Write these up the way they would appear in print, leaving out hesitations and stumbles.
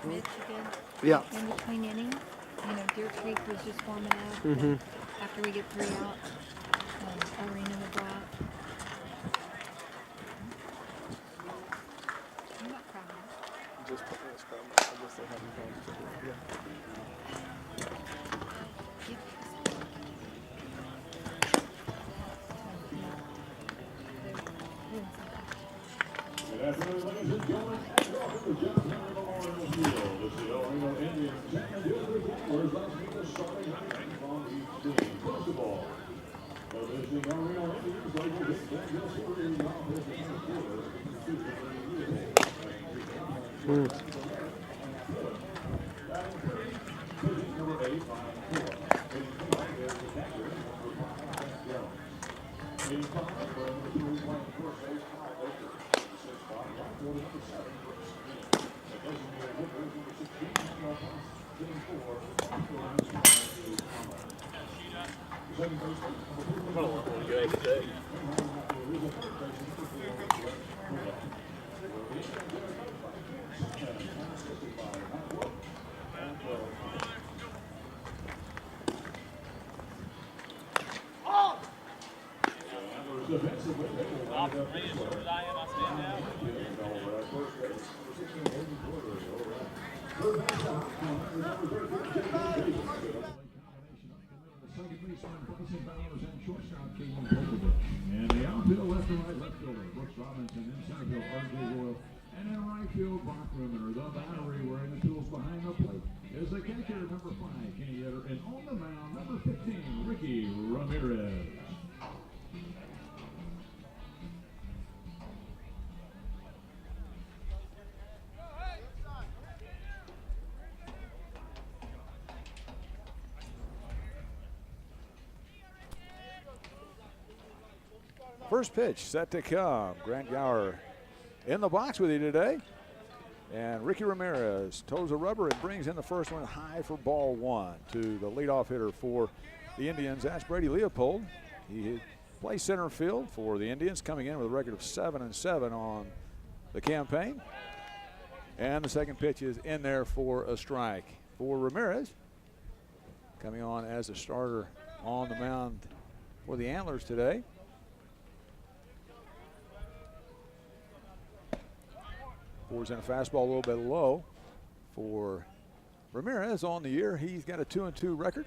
Michigan. Yeah. In between innings, Deer Creek was just warming up. Mm-hmm. After we get 3 out, Reno will go out. I'm not proud of it. Just put this from. I guess they haven't gone. Yeah. Good afternoon, ladies and gentlemen, and welcome to John Henry Memorial Field. This is the Reno Indians 10 District Gamblers. Let's meet the starting lineup from each team. First of all, the visiting Reno Indians, they will get Daniel Stewart in the office and the fielder. Batting first, pitching number 8, line 4. Hitting field is the catcher, number 5, Matt Jones. Hitting 5, number 3, playing first base, Kyle Baker. Defensively, they will wind up this way. And the outfield, left and right, left fielder Brooks Robinson, in center field R.J. Royal, and in right field, Brock Rimmer. The battery wearing the tools behind the plate is the catcher. striker, number 5, Kenny Yetter, and on the mound, number 15, Ricky Ramirez. First pitch set to come. Grant Gower in the box with you today. And Ricky Ramirez toes a rubber and brings in the first one high for ball 1 to the leadoff hitter for the Indians. That's Brady Leopold. He plays center field for the Indians, coming in with a record of 7-7 on the campaign. And the second pitch is in there for a strike for Ramirez, coming on as a starter on the mound for the Antlers today. Fours in a fastball a little bit low for Ramirez on the year. He's got a 2-2 record.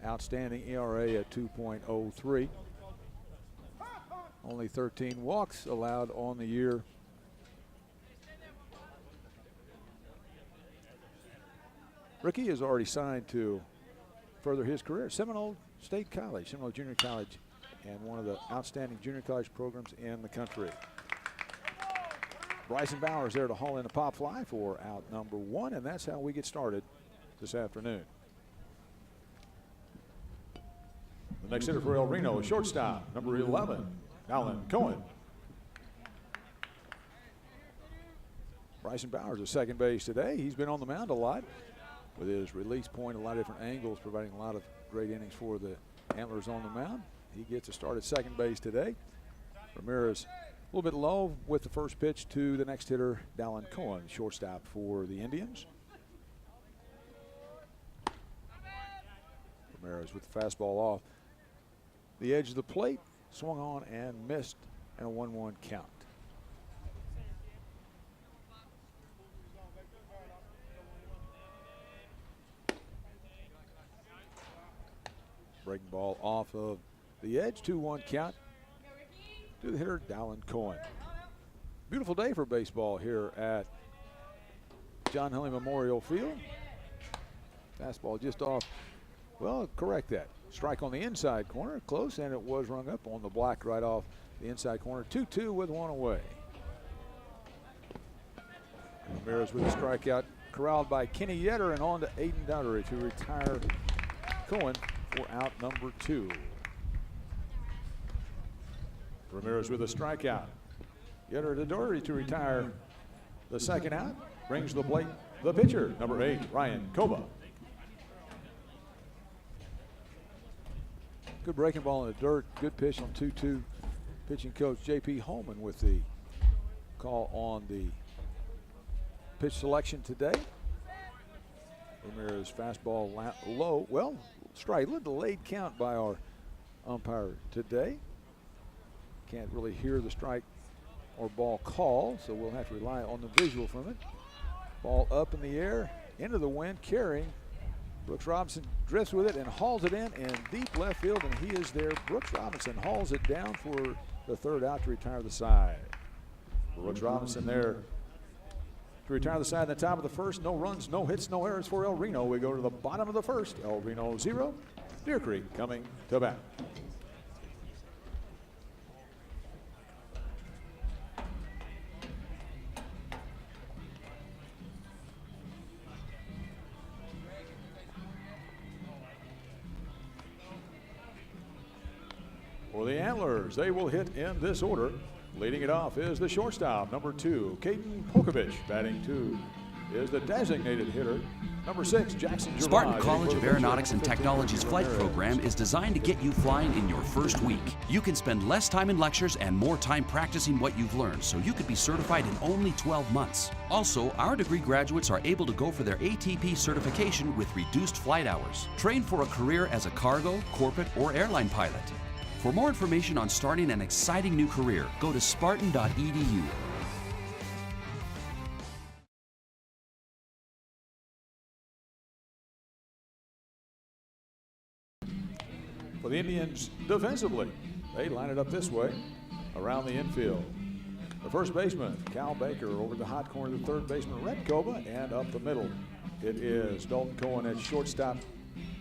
Outstanding ERA at 2.03. Only 13 walks allowed on the year. Ricky is already signed to further his career. Seminole State College, Seminole Junior College, and one of the outstanding junior college programs in the country. Bryson Bowers there to haul in a pop fly for out number 1, and that's how we get started this afternoon. The next hitter for El Reno is shortstop, number 11, Alan Cohen. Bryson Bowers at second base today. He's been on the mound a lot with his release point, a lot of different angles, providing a lot of great innings for the Antlers on the mound. He gets a start at second base today. Ramirez a little bit low with the first pitch to the next hitter, Dallin Cohen, shortstop for the Indians. Ramirez with the fastball off the edge of the plate, swung on and missed, and a 1-1 count. Breaking ball off of the edge, 2-1 count to the hitter, Dallin Cohen. Beautiful day for baseball here at John Henley Memorial Field. Fastball just off, well, correct that. Strike on the inside corner, close, and it was rung up on the block right off the inside corner. 2-2 with 1 away. Ramirez with a strikeout, corralled by Kenny Yetter, and on to Aiden Dowdery to retire Cohen for out number 2. Ramirez with a strikeout. Yetter to Doherty to retire the second out. Brings the plate the pitcher, number 8, Ryan Koba. Good breaking ball in the dirt. Good pitch on 2-2. Pitching coach J.P. Holman with the call on the pitch selection today. Ramirez fastball low. Well, strike. A delayed count by our umpire today. Can't really hear the strike or ball call, so we'll have to rely on the visual from it. Ball up in the air, into the wind, carrying. Brooks Robinson drifts with it and hauls it in deep left field, and he is there. Brooks Robinson hauls it down for the third out to retire the side. Brooks Robinson there to retire the side at the top of the first. No runs, no hits, no errors for El Reno. We go to the bottom of the first. El Reno 0, Deer Creek coming to bat. For the Antlers, they will hit in this order. Leading it off is the shortstop, number 2, Caden Polkovich. Batting 2 is the designated hitter, number 6, Jackson Gervais. Spartan College of Aeronautics and Technology's flight program is designed to get you flying in your first week. You can spend less time in lectures and more time practicing what you've learned, so you could be certified in only 12 months. Also, our degree graduates are able to go for their ATP certification with reduced flight hours. Train for a career as a cargo, corporate, or airline pilot. For more information on starting an exciting new career, go to spartan.edu. For the Indians defensively, they line it up this way around the infield. The first baseman, Cal Baker, over the hot corner, the third baseman, Red Koba, and up the middle, It is Dalton Cohen at shortstop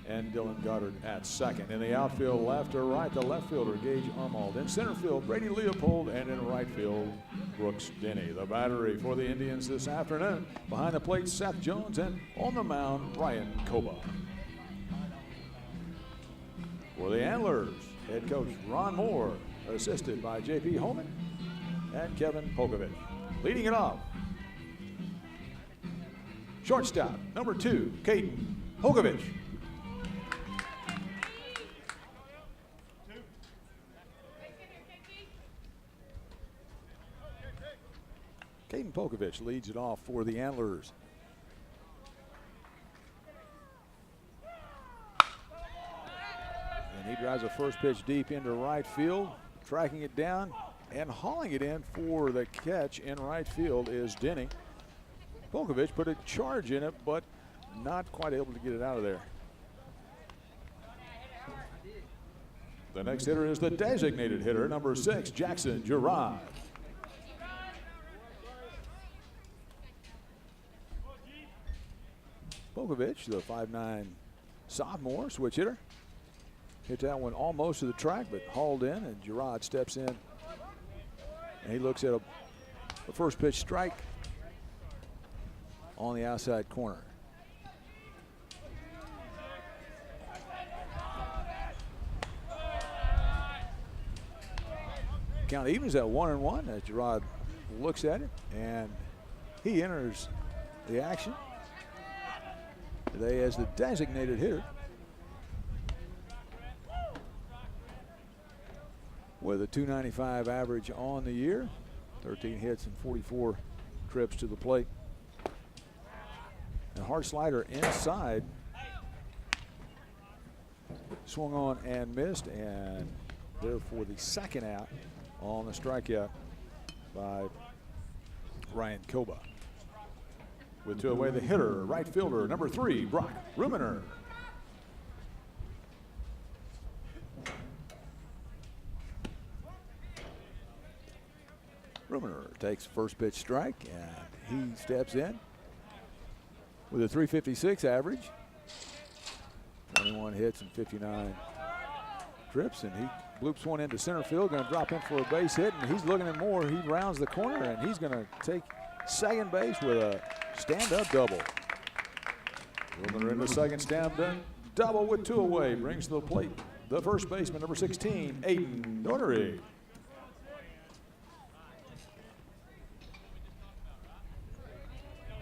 and Dylan Goddard at second. In the outfield, left or right, the left fielder, Gage Armald. In center field, Brady Leopold. And in right field, Brooks Denny. The battery for the Indians this afternoon. Behind the plate, Seth Jones. And on the mound, Ryan Koba. For the Antlers, head coach Ron Moore, assisted by J.P. Holman and Kevin Polkovich. Leading it off, shortstop, number 2, Caden Polkovich. Caden Polkovich leads it off for the Antlers. And he drives a first pitch deep into right field, tracking it down and hauling it in for the catch in right field is Denny. Polkovich put a charge in it, but not quite able to get it out of there. The next hitter is the designated hitter, number 6, Jackson Gerard. Polkovich, the 5'9" sophomore switch hitter. Hit that one almost to the track, but hauled in, and Gerard steps in. And he looks at a first pitch strike on the outside corner. Count evens at 1-1 as Gerard looks at it, and he enters the action today as the designated hitter with a .295 average on the year, 13 hits and 44 trips to the plate. And hard slider inside, swung on and missed, and there for the second out on the strikeout by Ryan Koba. With 2 away, the hitter, right fielder, number 3, Brock Ruminer. Ruminer takes first pitch strike, and he steps in with a .356 average, 21 hits and 59 trips, and he bloops one into center field, going to drop in for a base hit, and he's looking at more. He rounds the corner, and he's going to take second base with a stand-up double. Ruminer in the second stand-up double with 2 away, brings to the plate the first baseman, number 16, Aiden Daugherty.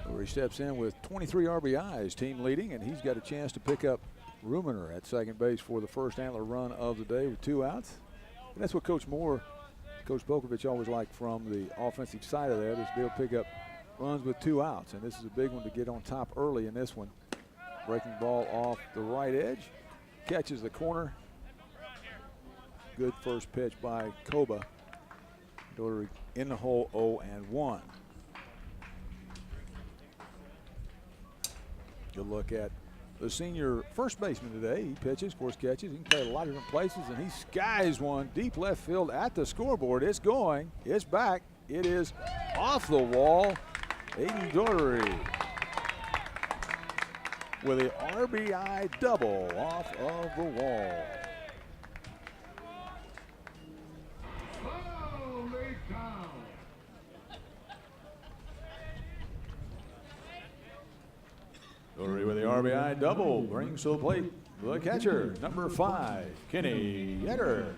Where he steps in with 23 RBIs, team leading, and he's got a chance to pick up Ruminer at second base for the first Antler run of the day with 2 outs. And that's what Coach Moore, Coach Polkovich always liked from the offensive side of that, is to be able to pick up runs with 2 outs. And this is a big one to get on top early in this one. Breaking ball off the right edge, catches the corner. Good first pitch by Koba. Daugherty in the hole, 0-1. Good look at the senior first baseman today. He pitches, of course catches. He can play a lot of different places, and he skies one deep left field at the scoreboard. It's going, it's back, it is off the wall. Aiden Daugherty with a RBI double off of the wall. Daugherty with the RBI double brings to the plate the catcher, number 5, Kenny Yetter.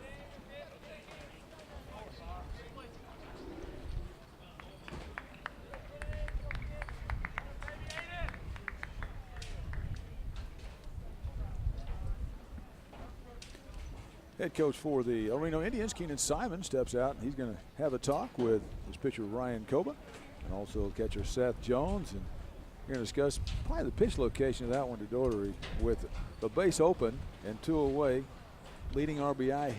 Head coach for the Reno Indians, Keenan Simon, steps out, and he's going to have a talk with his pitcher Ryan Koba and also catcher Seth Jones. And we're going to discuss probably the pitch location of that one to Daugherty with the base open and 2 away. Leading RBI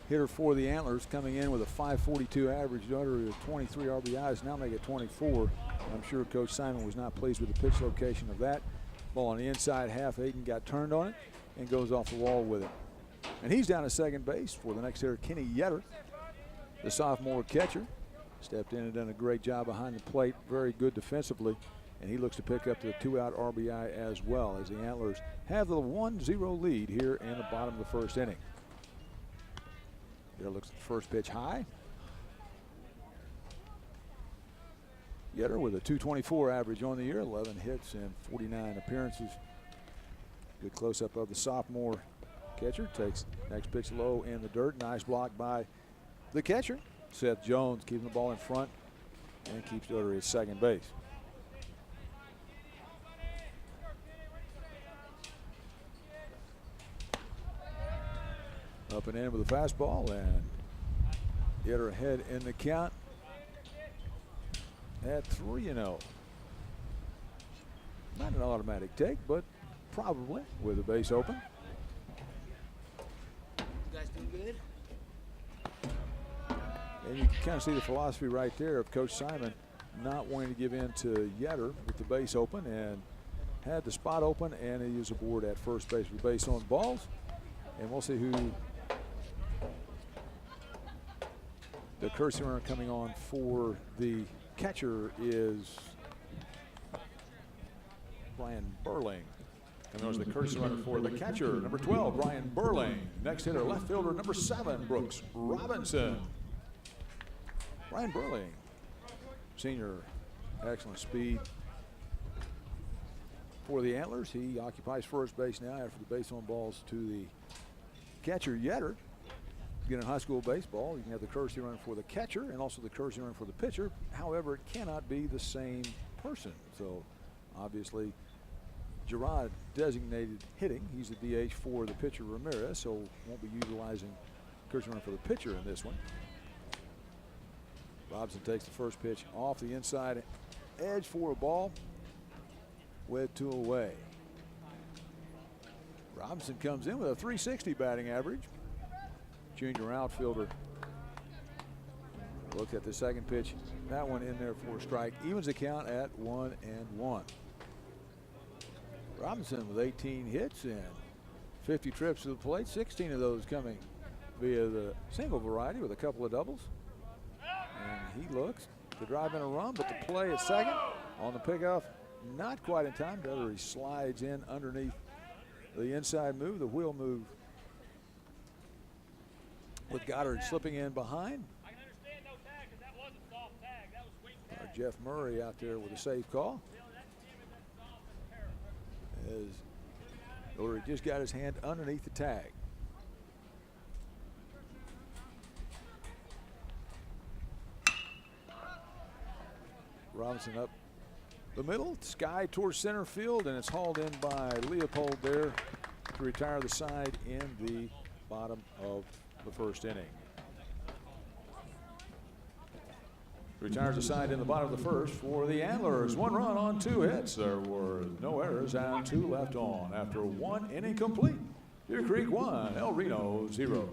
hitter for the Antlers coming in with a .542 average. Daugherty with 23 RBIs, now make it 24. I'm sure Coach Simon was not pleased with the pitch location of that. Ball on the inside half, Aiden got turned on it and goes off the wall with it. And he's down at second base for the next hitter, Kenny Yetter, the sophomore catcher. Stepped in and done a great job behind the plate, very good defensively. and he looks to pick up the 2-out RBI as well, as the Antlers have the 1-0 lead here in the bottom of the first inning. There looks at the first pitch high. Yetter with a .224 average on the year, 11 hits and 49 appearances. Good close-up of the sophomore catcher. Takes next pitch low in the dirt. Nice block by the catcher. Seth Jones keeping the ball in front and keeps Doherty at second base. Up and in with a fastball, and Yetter ahead in the count at 3-0. Not an automatic take, but probably with the base open. You guys doing good? And you can kind of see the philosophy right there of Coach Simon not wanting to give in to Yetter with the base open, and had the spot open, and he is aboard at first base with base on balls. And we'll see who the courtesy runner coming on for the catcher is. Brian Burling. And there's the courtesy runner for the catcher, number 12, Brian Burling. Next hitter, left fielder, number 7, Brooks Robinson. Brian Burling, senior, excellent speed for the Antlers. He occupies first base now after the base on balls to the catcher, Yetter. Again, in high school baseball, you can have the courtesy runner for the catcher and also the courtesy runner for the pitcher. However, it cannot be the same person. So, obviously, Gerard designated hitting. He's the DH for the pitcher, Ramirez, so won't be utilizing courtesy runner for the pitcher in this one. Robinson takes the first pitch off the inside edge for a ball with 2 away. Robinson comes in with a .360 batting average. Junior outfielder. Look at the second pitch. That one in there for a strike. Evens the count at 1-1. Robinson with 18 hits and 50 trips to the plate. 16 of those coming via the single variety with a couple of doubles. And he looks to drive in a run, but the play at second on the pickoff, not quite in time. Doherty slides in underneath the inside move, the wheel move, with Goddard slipping in behind. I can understand no tag because that was a soft tag. That was weak tag. Jeff Murray out there with a safe call. As Doherty just got his hand underneath the tag. Robinson up the middle, sky towards center field, and it's hauled in by Leopold there to retire the side in the bottom of the first inning. Retires the side in the bottom of the first for the Antlers. 1 run on 2 hits. There were no errors and 2 left on after 1 inning complete. Deer Creek 1, El Reno 0.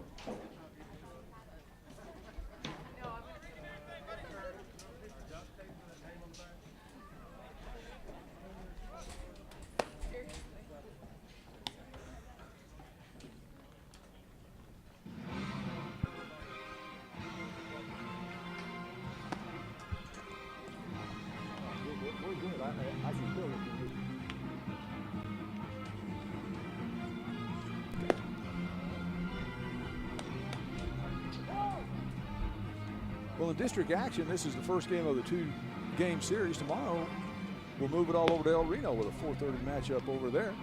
Well, in district action, this is the first game of the 2-game series. Tomorrow, we'll move it all over to El Reno with a 4:30 matchup over there.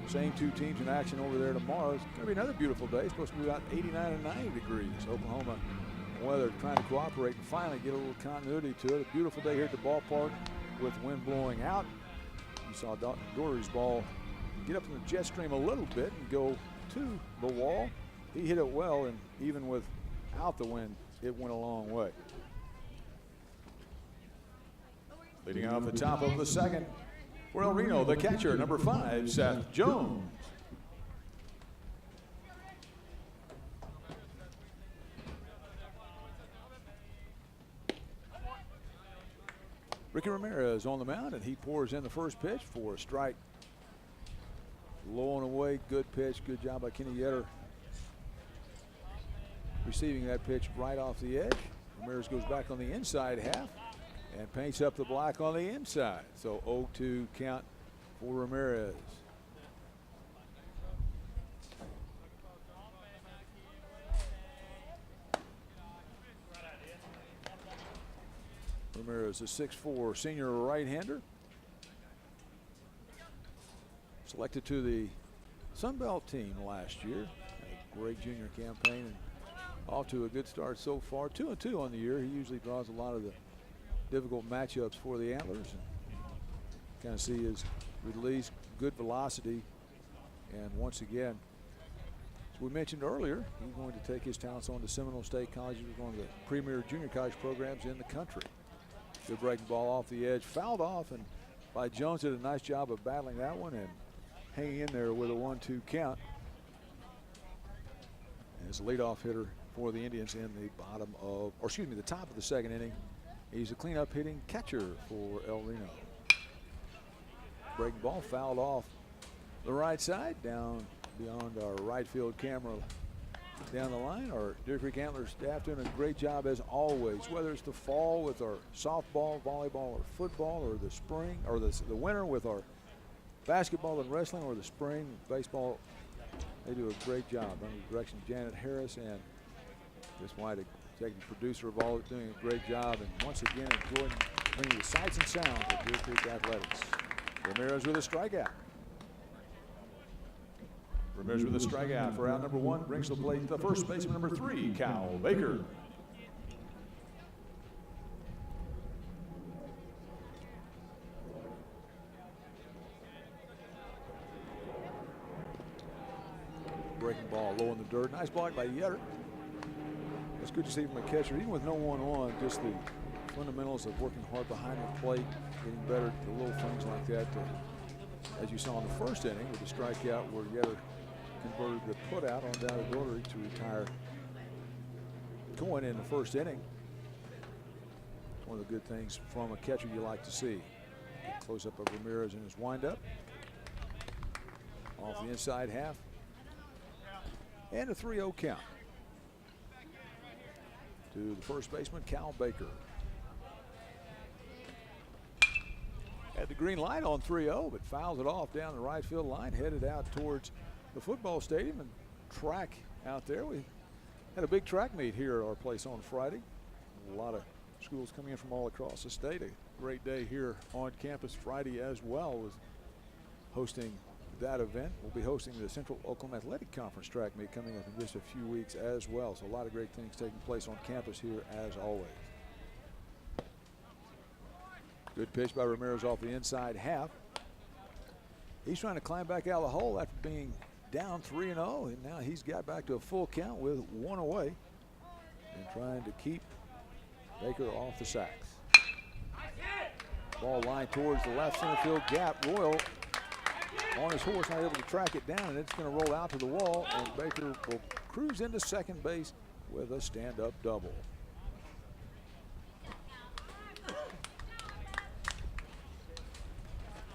Same 2 teams in action over there tomorrow. It's going to be another beautiful day. It's supposed to be about 89 and 90 degrees. Oklahoma weather trying to cooperate and finally get a little continuity to it. A beautiful day here at the ballpark with wind blowing out. You saw Doherty's ball get up in the jet stream a little bit and go to the wall. He hit it well, and even without the wind, it went a long way. Leading off the top of the second for El Reno, the catcher, number 5, Seth Jones. Ricky Ramirez on the mound, and he pours in the first pitch for a strike. Low and away, good pitch, good job by Kenny Yetter receiving that pitch right off the edge. Ramirez goes back on the inside half. and paints up the black on the inside. So 0-2 count for Ramirez. Ramirez, a 6'4" senior right-hander. Selected to the Sun Belt team last year. A great junior campaign and off to a good start so far. 2-2 on the year. He usually draws a lot of the difficult matchups for the Antlers. And kind of see his release, good velocity, and once again, as we mentioned earlier, he's going to take his talents on to Seminole State College, one of the premier junior college programs in the country. Good breaking ball off the edge, fouled off, and by Jones did a nice job of battling that one and hanging in there with a 1-2 count. As a leadoff hitter for the Indians in the the top of the second inning. He's a cleanup hitting catcher for El Reno. Breaking ball fouled off the right side, down beyond our right field camera down the line. Our Deer Creek Antlers staff doing a great job as always, whether it's the fall with our softball, volleyball, or football, or the spring, or the winter with our basketball and wrestling, or the spring baseball. They do a great job under the direction of Janet Harris and Chris White, executive producer of all, doing a great job. And once again, enjoying bringing the sights and sounds of Deer Creek Athletics. Ramirez with a strikeout. Ramirez with a strikeout for out number 1. Brings to the plate the first baseman, number 3, Cal Baker. Breaking ball low in the dirt. Nice block by Yetter. It's good to see from a catcher, even with no one on, just the fundamentals of working hard behind the plate, getting better at the little things like that. As you saw in the first inning with the strikeout where Yetter converted the putout on down to Doherty to retire going in the first inning. It's one of the good things from a catcher you like to see. Close up of Ramirez in his windup. Off the inside half. And a 3-0 count to the first baseman, Cal Baker. Had the green light on 3-0, but fouls it off down the right field line, headed out towards the football stadium and track out there. We had a big track meet here at our place on Friday. A lot of schools coming in from all across the state. A great day here on campus Friday as well, with hosting that event. We'll be hosting the Central Oklahoma Athletic Conference track meet coming up in just a few weeks as well. So a lot of great things taking place on campus here as always. Good pitch by Ramirez off the inside half. He's trying to climb back out of the hole after being down 3-0, and now he's got back to a full count with 1 away and trying to keep Baker off the sacks. Ball line towards the left center field gap. Royal on his horse, not able to track it down, and it's going to roll out to the wall, and Baker will cruise into second base with a stand-up double.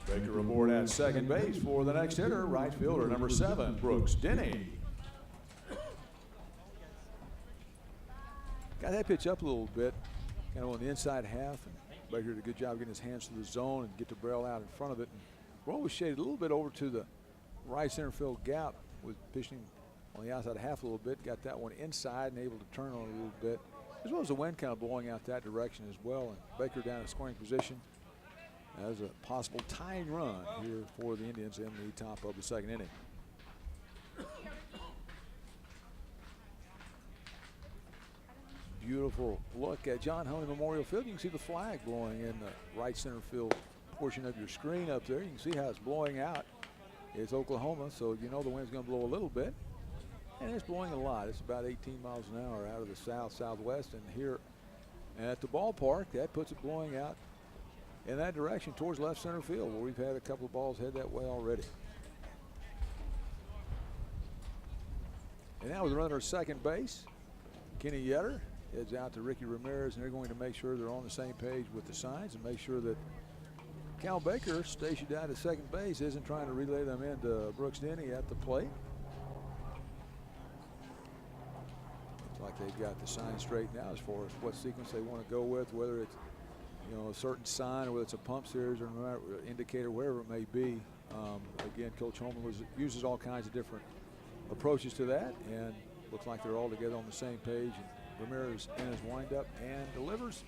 Baker aboard at second base for the next hitter, right fielder number 7, Brooks Denny. Got that pitch up a little bit, kind of on the inside half, and Baker did a good job getting his hands to the zone and get the barrel out in front of it. And Roy was shaded a little bit over to the right center field gap with pitching on the outside half a little bit. Got that one inside and able to turn on it a little bit, as well as the wind kind of blowing out that direction as well. And Baker down in scoring position as a possible tying run here for the Indians in the top of the second inning. Beautiful look at John Hunley Memorial Field. You can see the flag blowing in the right center field portion of your screen up there. You can see how it's blowing out. It's Oklahoma, so you know the wind's going to blow a little bit. And it's blowing a lot. It's about 18 miles an hour out of the south-southwest. And here at the ballpark, that puts it blowing out in that direction towards left center field, where we've had a couple of balls head that way already. And now with the runner at second base, Kenny Yetter heads out to Ricky Ramirez, and they're going to make sure they're on the same page with the signs and make sure that Cal Baker, stationed out at second base, isn't trying to relay them into Brooks Denny at the plate. Looks like they've got the sign straight now as far as what sequence they want to go with, whether it's a certain sign, or whether it's a pump series or an indicator, wherever it may be. Again, Coach Holman uses all kinds of different approaches to that, and looks like they're all together on the same page. And Ramirez in his windup and delivers.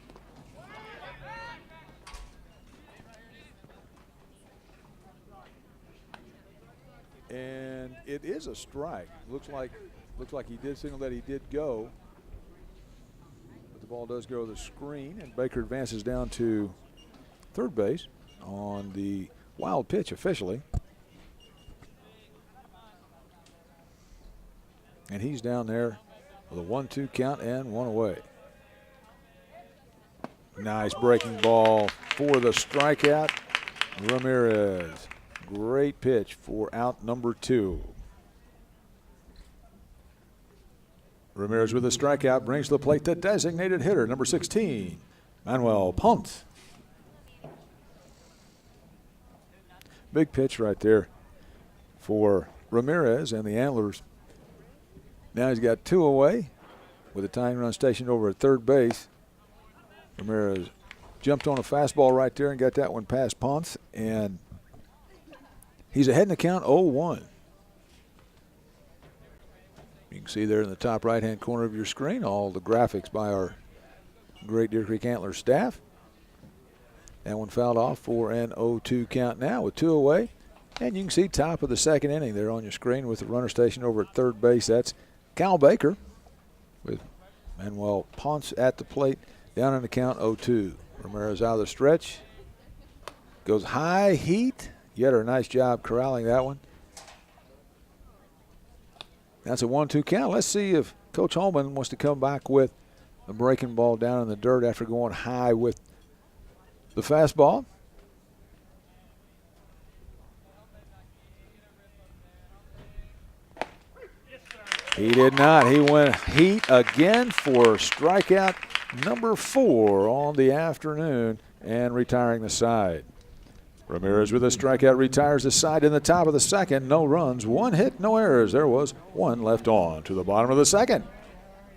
And it is a strike. Looks like he did signal that he did go. But the ball does go to the screen, and Baker advances down to third base on the wild pitch officially. And he's down there with a 1-2 count and one away. Nice breaking ball for the strikeout. Ramirez. Great pitch for out number 2. Ramirez with a strikeout brings to the plate the designated hitter, number 16, Manuel Ponce. Big pitch right there for Ramirez and the Antlers. Now he's got 2 away with a tying run stationed over at third base. Ramirez jumped on a fastball right there and got that one past Ponce, and he's ahead in the count 0-1. You can see there in the top right-hand corner of your screen all the graphics by our great Deer Creek Antlers staff. That one fouled off for an 0-2 count now with 2 away. And you can see top of the second inning there on your screen with the runner stationed over at third base. That's Cal Baker with Manuel Ponce at the plate. Down in the count 0-2. Ramirez out of the stretch. Goes high heat. Yetter, nice job corralling that one. That's a 1-2 count. Let's see if Coach Holman wants to come back with a breaking ball down in the dirt after going high with the fastball. He did not. He went heat again for strikeout number 4 on the afternoon and retiring the side. Ramirez with a strikeout retires the side in the top of the second. No runs, 1 hit, no errors. There was 1 left on to the bottom of the second.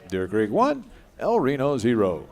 Deer Creek 1, El Reno 0.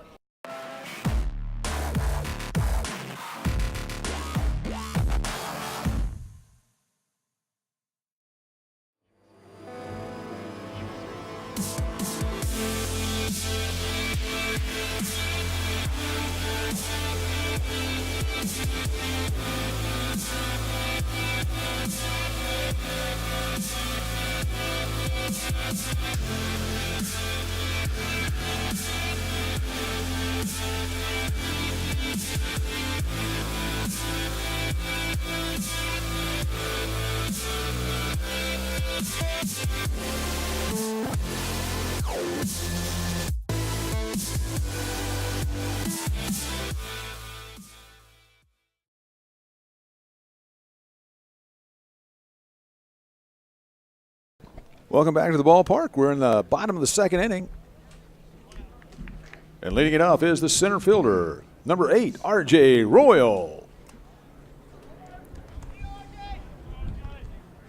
Welcome back to the ballpark. We're in the bottom of the second inning. And leading it off is the center fielder, number 8, R.J. Royal.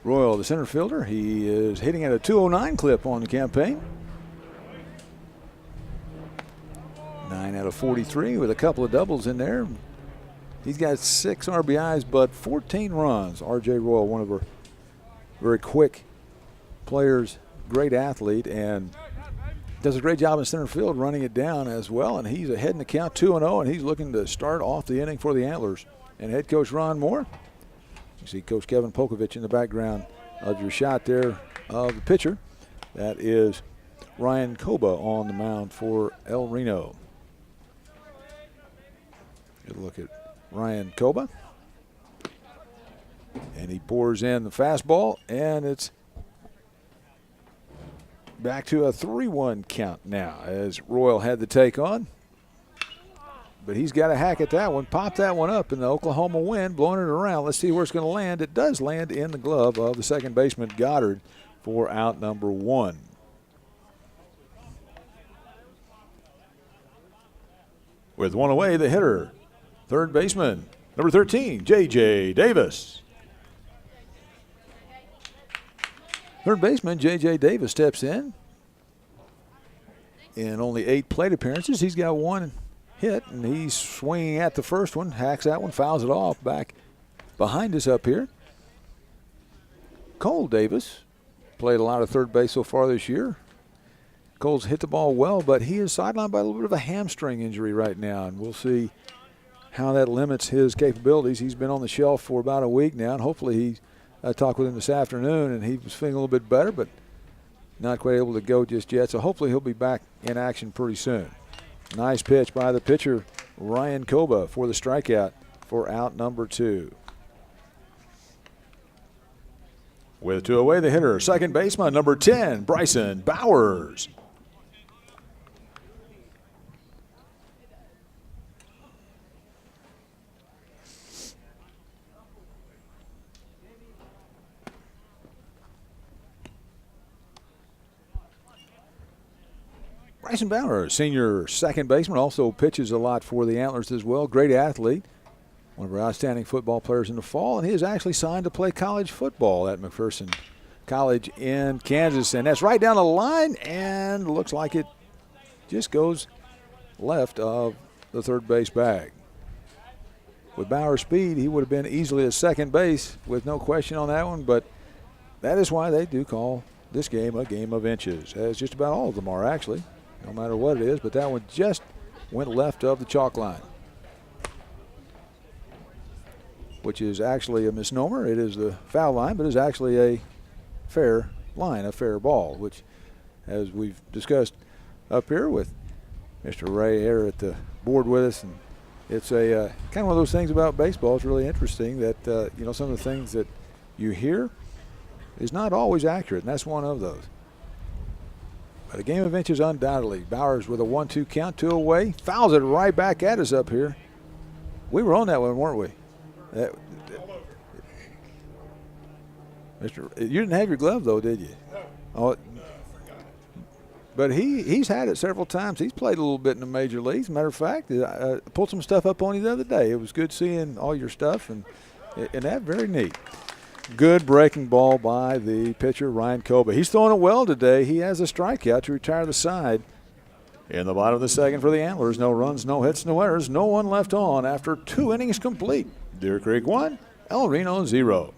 Royal, the center fielder, he is hitting at a 209 clip on the campaign. 9 out of 43 with a couple of doubles in there. He's got 6 RBIs, but 14 runs. R.J. Royal, one of our very quick players, great athlete, and does a great job in center field running it down as well. And he's ahead in the count 2-0, and he's looking to start off the inning for the Antlers. And head coach Ron Moore. You see Coach Kevin Polkovich in the background of your shot there of the pitcher. That is Ryan Koba on the mound for El Reno. Good look at Ryan Koba. And he pours in the fastball, and it's back to a 3-1 count now as Royal had the take on. But he's got a hack at that one. Popped that one up in the Oklahoma wind, blowing it around. Let's see where it's going to land. It does land in the glove of the second baseman Goddard for out number 1. With 1 away, the hitter, third baseman, number 13, J.J. Davis. Third baseman J.J. Davis steps in only 8 plate appearances. He's got 1 hit, and he's swinging at the first one, hacks that one, fouls it off back behind us up here. Cole Davis played a lot of third base so far this year. Cole's hit the ball well, but he is sidelined by a little bit of a hamstring injury right now, and we'll see how that limits his capabilities. He's been on the shelf for about a week now, and hopefully I talked with him this afternoon, and he was feeling a little bit better, but not quite able to go just yet. So hopefully he'll be back in action pretty soon. Nice pitch by the pitcher, Ryan Koba, for the strikeout for out number 2. With 2 away, the hitter, second baseman, number 10, Bryson Bowers. Bryson Bowers, senior second baseman, also pitches a lot for the Antlers as well. Great athlete, one of our outstanding football players in the fall, and he is actually signed to play college football at McPherson College in Kansas. And that's right down the line, and looks like it just goes left of the third base bag. With Bauer's speed, he would have been easily at second base with no question on that one, but that is why they do call this game a game of inches, as just about all of them are actually, no matter what it is, but that one just went left of the chalk line, which is actually a misnomer. It is the foul line, but it's actually a fair line, a fair ball, which, as we've discussed up here with Mr. Ray here at the board with us, and it's a kind of one of those things about baseball. It's really interesting that, you know, some of the things that you hear is not always accurate, and that's one of those. But a game of inches undoubtedly. Bowers with a 1-2 count, 2 away, fouls it right back at us up here. We were on that one, weren't we? Mr. You didn't have your glove though, did you? Oh, but he's had it several times. He's played a little bit in the major leagues. Matter of fact, I pulled some stuff up on you the other day. It was good seeing all your stuff, and that very neat. Good breaking ball by the pitcher, Ryan Koba. He's throwing it well today. He has a strikeout to retire the side. In the bottom of the second for the Antlers, no runs, no hits, no errors, no one left on after 2 innings complete. Deer Creek 1, El Reno 0.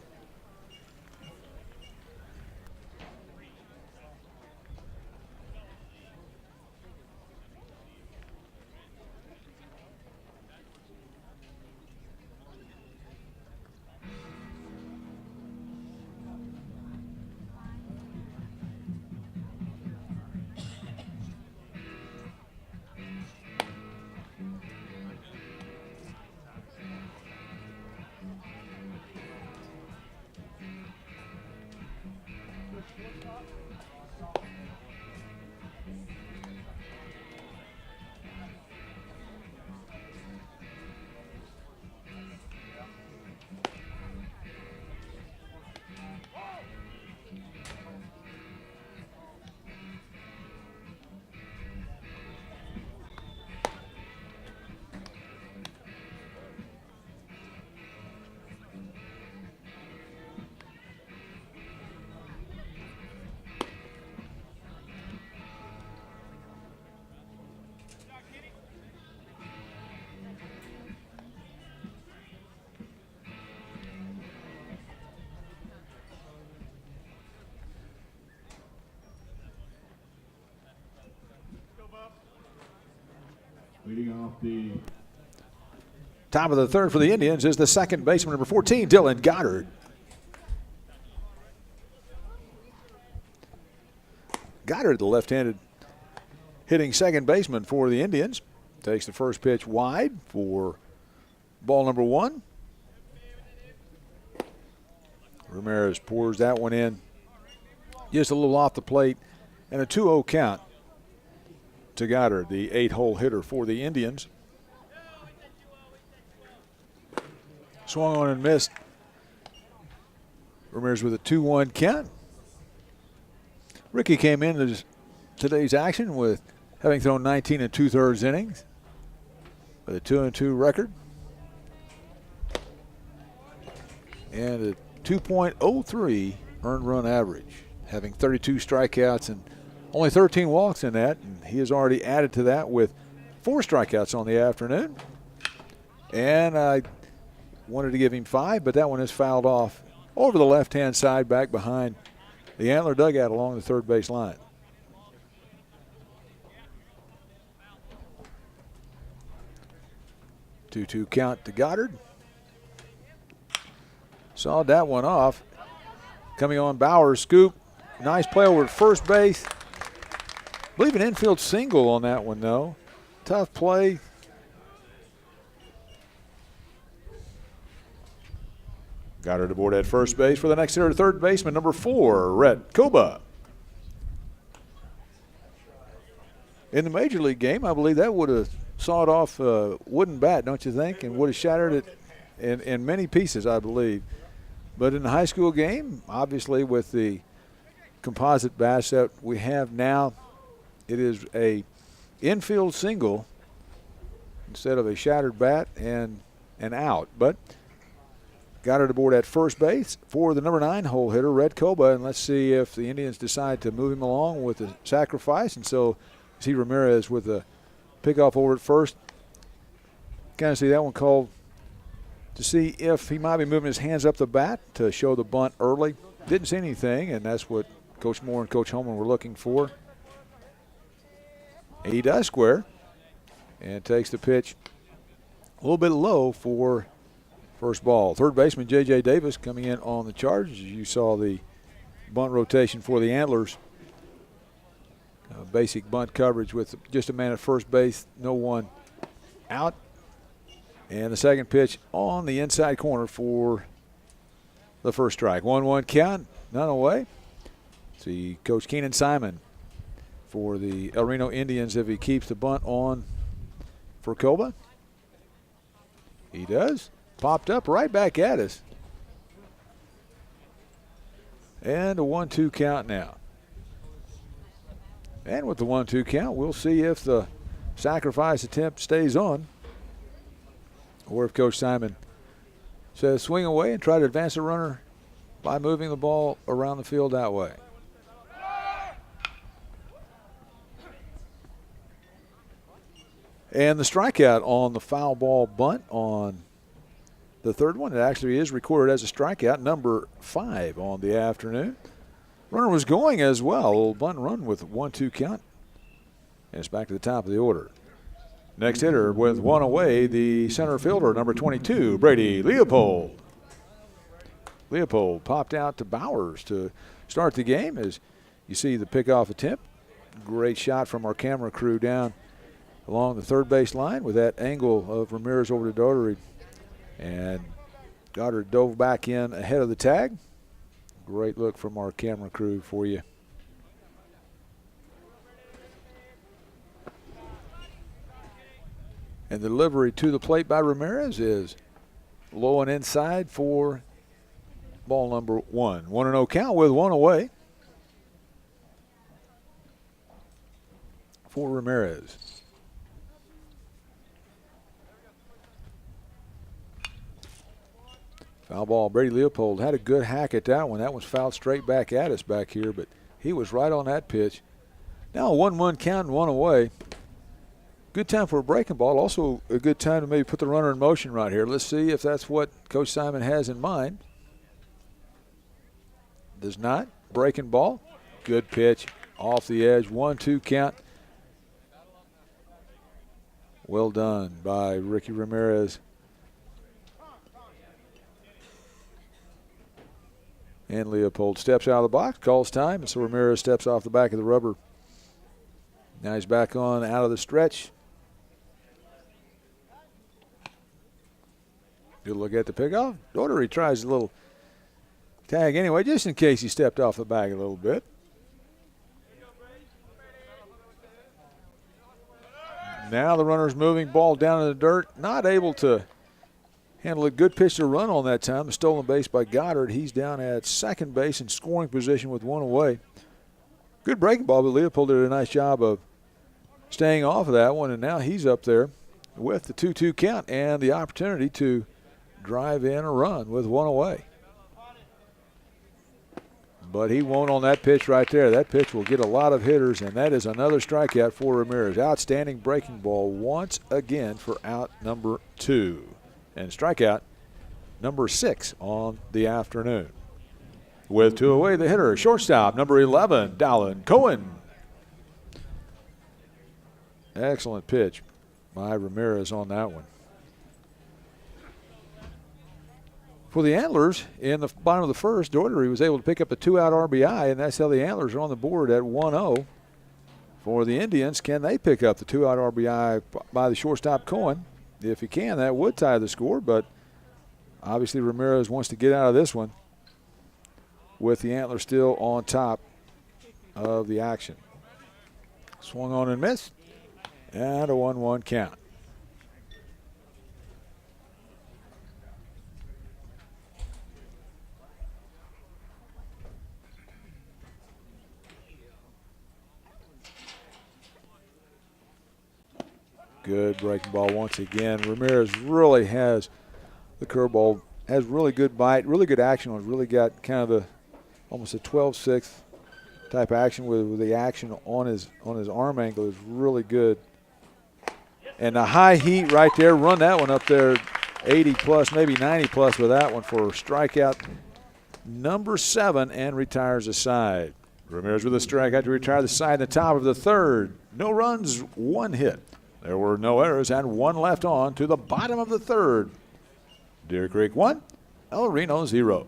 Leading off the Top of the third for the Indians is the second baseman, number 14, Dylan Goddard. Goddard, the left-handed hitting second baseman for the Indians, takes the first pitch wide for ball number 1. Ramirez pours that one in just a little off the plate, and a 2-0 count to Goddard, the 8-hole hitter for the Indians. Swung on and missed. Ramirez with a 2-1 count. Ricky came into today's action with having thrown 19 2/3 innings with a 2-2 record and a 2.03 earned run average, having 32 strikeouts and only 13 walks in that. And he has already added to that with 4 strikeouts on the afternoon. And I wanted to give him 5, but that one is fouled off over the left-hand side back behind the Antler dugout along the third base line. Two-two count to Goddard. Saw that one off. Coming on, Bauer, scoop. Nice play over at first base. I believe an infield single on that one, though. Tough play. Goddard aboard at first base for the next hitter, third baseman, number 4, Rhett Koba. In the Major League game, I believe that would have sawed off a wooden bat, don't you think, and would have shattered it in many pieces, I believe. But in the high school game, obviously with the composite bats that we have now, it is a infield single instead of a shattered bat and an out. But Goddard aboard at first base for the number 9 hole hitter, Red Koba, and let's see if the Indians decide to move him along with the sacrifice. And so see Ramirez with a pickoff over at first. Kind of see that one called to see if he might be moving his hands up the bat to show the bunt early. Didn't see anything, and that's what Coach Moore and Coach Holman were looking for. He does square and takes the pitch a little bit low for first ball. Third baseman J.J. Davis coming in on the charge. You saw the bunt rotation for the Antlers. Basic bunt coverage with just a man at first base, no one out. And the second pitch on the inside corner for the first strike. 1-1 count, none away. See Coach Keenan Simon for the El Reno Indians if he keeps the bunt on for Koba. He does. Popped up right back at us. And a 1-2 count now. And with the 1-2 count, we'll see if the sacrifice attempt stays on or if Coach Simon says swing away and try to advance the runner by moving the ball around the field that way. And the strikeout on the foul ball bunt on the third one, it actually is recorded as a strikeout, number 5 on the afternoon. Runner was going as well. A little bunt run with 1-2 count. And it's back to the top of the order. Next hitter with one away, the center fielder, number 22, Brady Leopold. Leopold popped out to Bowers to start the game as you see the pickoff attempt. Great shot from our camera crew down along the third base line with that angle of Ramirez over to Daugherty. And Goddard dove back in ahead of the tag. Great look from our camera crew for you. And the delivery to the plate by Ramirez is low and inside for ball number 1. 1-0 count with one away for Ramirez. Foul ball. Brady Leopold had a good hack at that one. That was fouled straight back at us back here, but he was right on that pitch. Now a 1-1 count and one away. Good time for a breaking ball. Also a good time to maybe put the runner in motion right here. Let's see if that's what Coach Simon has in mind. Does not. Breaking ball. Good pitch off the edge. 1-2 count. Well done by Ricky Ramirez. And Leopold steps out of the box, calls time, and so Ramirez steps off the back of the rubber. Now he's back on out of the stretch. Good look at the pickoff. Daugherty tries a little tag anyway, just in case he stepped off the bag a little bit. Now the runner's moving, ball down in the dirt, not able to handle a good pitch to run on that time. A stolen base by Goddard. He's down at second base in scoring position with one away. Good breaking ball, but Leopold did a nice job of staying off of that one, and now he's up there with the 2-2 count and the opportunity to drive in a run with one away. but he won't on that pitch right there. That pitch will get a lot of hitters, and that is another strikeout for Ramirez. Outstanding breaking ball once again for out number 2. And strikeout number 6 on the afternoon. With 2 away, the hitter, shortstop, number 11, Dallin Cohen. Excellent pitch by Ramirez on that one. For the Antlers, in the bottom of the first, Doherty was able to pick up a 2-out RBI, and that's how the Antlers are on the board at 1-0. For the Indians, can they pick up the 2-out RBI by the shortstop Cohen? If he can, that would tie the score, but obviously Ramirez wants to get out of this one with the Antlers still on top of the action. Swung on and missed, and a 1-1 count. Good breaking ball once again. Ramirez really has the curveball, has really good bite, really good action. Really got kind of almost a 12-6 type action with the action on his arm angle is really good. And the high heat right there, run that one up there 80 plus, maybe 90 plus with that one for strikeout number 7 and retires the side. Ramirez with a strikeout to retire the side in the top of the third. No runs, 1 hit. There were no errors and 1 left on to the bottom of the third. Deer Creek 1, Reno 0.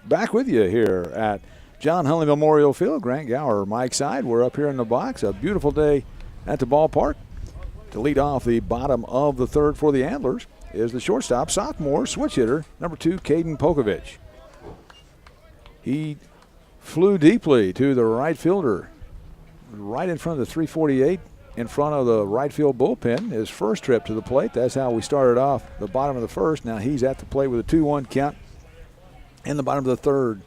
Back with you here at John Hunley Memorial Field. Grant Gower, Mike Side. We're up here in the box. A beautiful day at the ballpark. To lead off the bottom of the third for the Antlers is the shortstop, sophomore switch hitter, number 2, Caden Pokovich. He flew deeply to the right fielder, right in front of the 348, in front of the right field bullpen. His first trip to the plate. That's how we started off the bottom of the first. Now he's at the plate with a 2-1 count in the bottom of the third.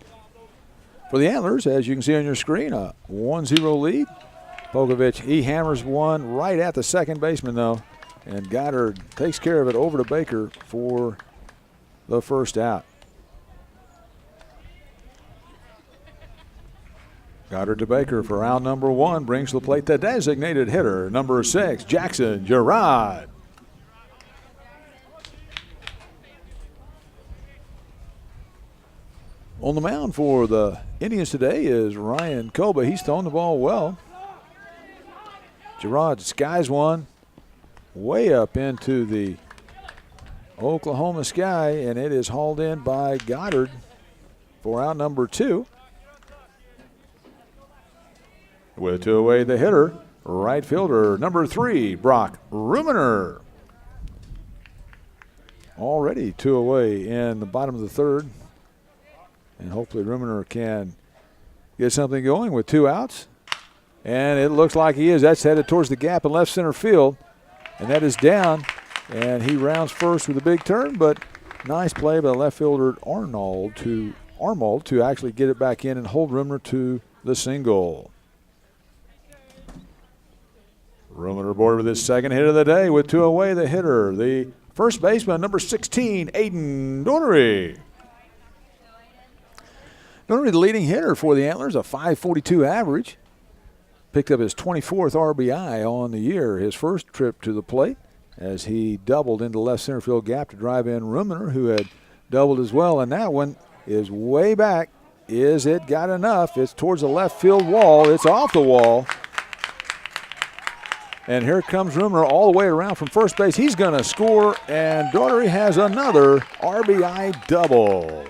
For the Antlers, as you can see on your screen, a 1-0 lead. Pokovich, he hammers one right at the second baseman, though, and Goddard takes care of it over to Baker for the first out. Goddard to Baker for out number 1, brings to the plate the designated hitter, number 6, Jackson Gerard. On the mound for the Indians today is Ryan Koba. He's thrown the ball well. Gerard skies one way up into the Oklahoma sky, and it is hauled in by Goddard for out number 2. With 2 away, the hitter, right fielder, number 3, Brock Rumener. Already 2 away in the bottom of the third. And hopefully Rumener can get something going with 2 outs. And it looks like he is. That's headed towards the gap in left center field. And that is down. And he rounds first with a big turn, but nice play by left fielder Arnold to Armold to actually get it back in and hold Rumner to the single. Rumner aboard with his second hit of the day with 2 away. The hitter, the first baseman, number 16, Aiden Donery. Donery, the leading hitter for the Antlers, a .542 average. Picked up his 24th RBI on the year, his first trip to the plate, as he doubled into left center field gap to drive in Rumner, who had doubled as well. And that one is way back. Is it got enough? It's towards the left field wall. It's off the wall. And here comes Rumner all the way around from first base. He's going to score, and Donery has another RBI double.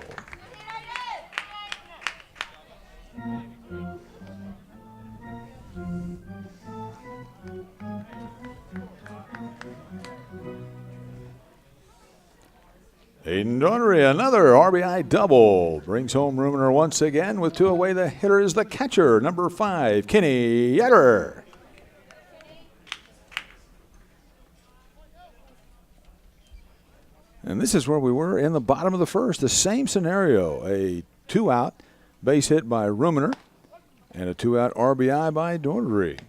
Aiden Donery, another RBI double. Brings home Rumner once again with 2 away. The hitter is the catcher, number 5, Kenny Yetter. And this is where we were in the bottom of the first. The same scenario, a 2-out base hit by Rumner and a 2-out RBI by Donery.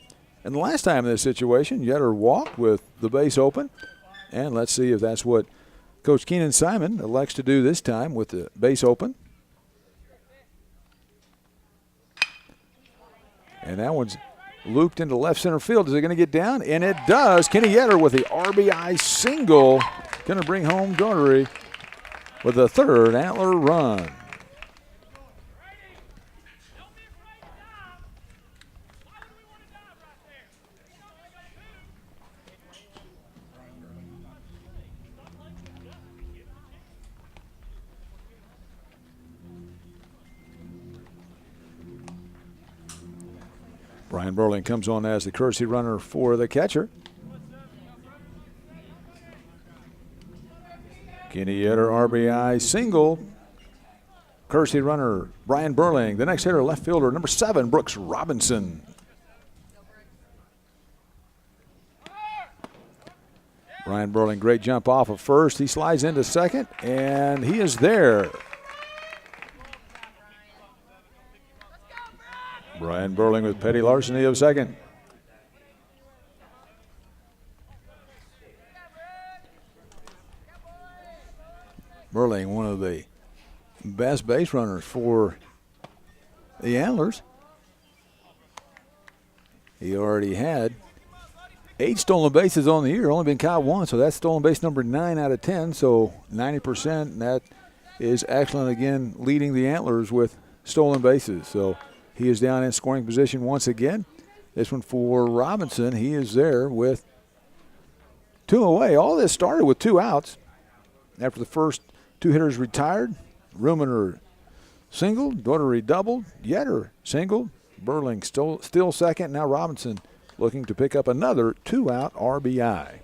And the last time in this situation, Yetter walked with the base open. And let's see if that's what Coach Keenan Simon elects to do this time with the base open. And that one's looped into left center field. Is it going to get down? And it does. Kenny Yetter with the RBI single. Going to bring home Donery with the third Antler run. Brian Burling comes on as the courtesy runner for the catcher. Kenny Yetter RBI single. Courtesy runner Brian Burling. The next hitter, left fielder number 7, Brooks Robinson. Brian Burling, great jump off of first. He slides into second, and he is there. Brian Burling with petty larceny of second. Burling, one of the best base runners for the Antlers. He already had 8 stolen bases on the year, only been caught once, so that's stolen base number 9 out of 10, so 90%, and that is excellent again, leading the Antlers with stolen bases. So he is down in scoring position once again. This one for Robinson. He is there with 2 away. All this started with 2 outs. After the first 2 hitters retired, Rumner singled, Donery doubled, Yetter singled, Burling still second. Now Robinson looking to pick up another 2-out RBI.